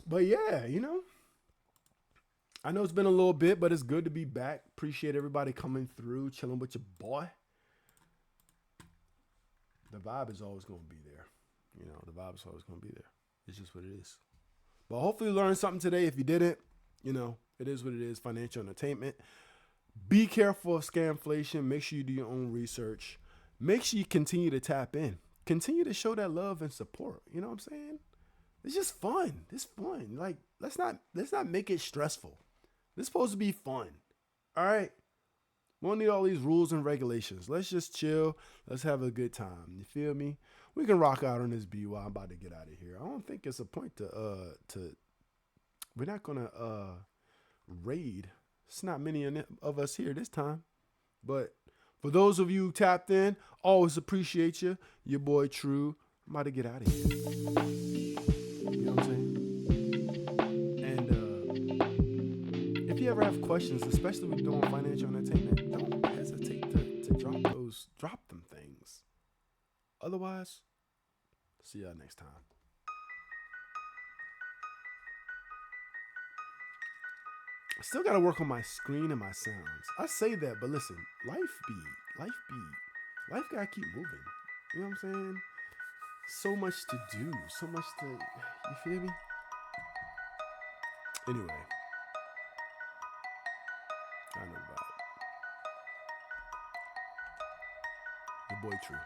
But yeah, you know, I know it's been a little bit, but it's good to be back. Appreciate everybody coming through, chilling with your boy. The vibe is always going to be there. You know, the vibe is always going to be there. It's just what it is. But hopefully you learned something today. If you didn't, you know, it is what it is. Financial entertainment. Be careful of scamflation. Make sure you do your own research. make sure you continue to tap in. Continue to show that love and support. You know what I'm saying? It's just fun. It's fun. Like, let's not make it stressful. It's supposed to be fun. All right? We don't need all these rules and regulations. Let's just chill. Let's have a good time. You feel me? We can rock out on this beat while I'm about to get out of here. I don't think it's a point to we're not gonna raid. It's not many of us here this time. But for those of you who tapped in, always appreciate you. Your boy True. I'm about to get out of here. You know what I'm saying? And if you ever have questions, especially when doing financial entertainment, don't hesitate to drop them things. Otherwise, see y'all next time. I still gotta work on my screen and my sounds. I say that, but listen, life gotta keep moving. You know what I'm saying? So much to do, so much to, you feel me? Anyway, I know about it. Your boy True.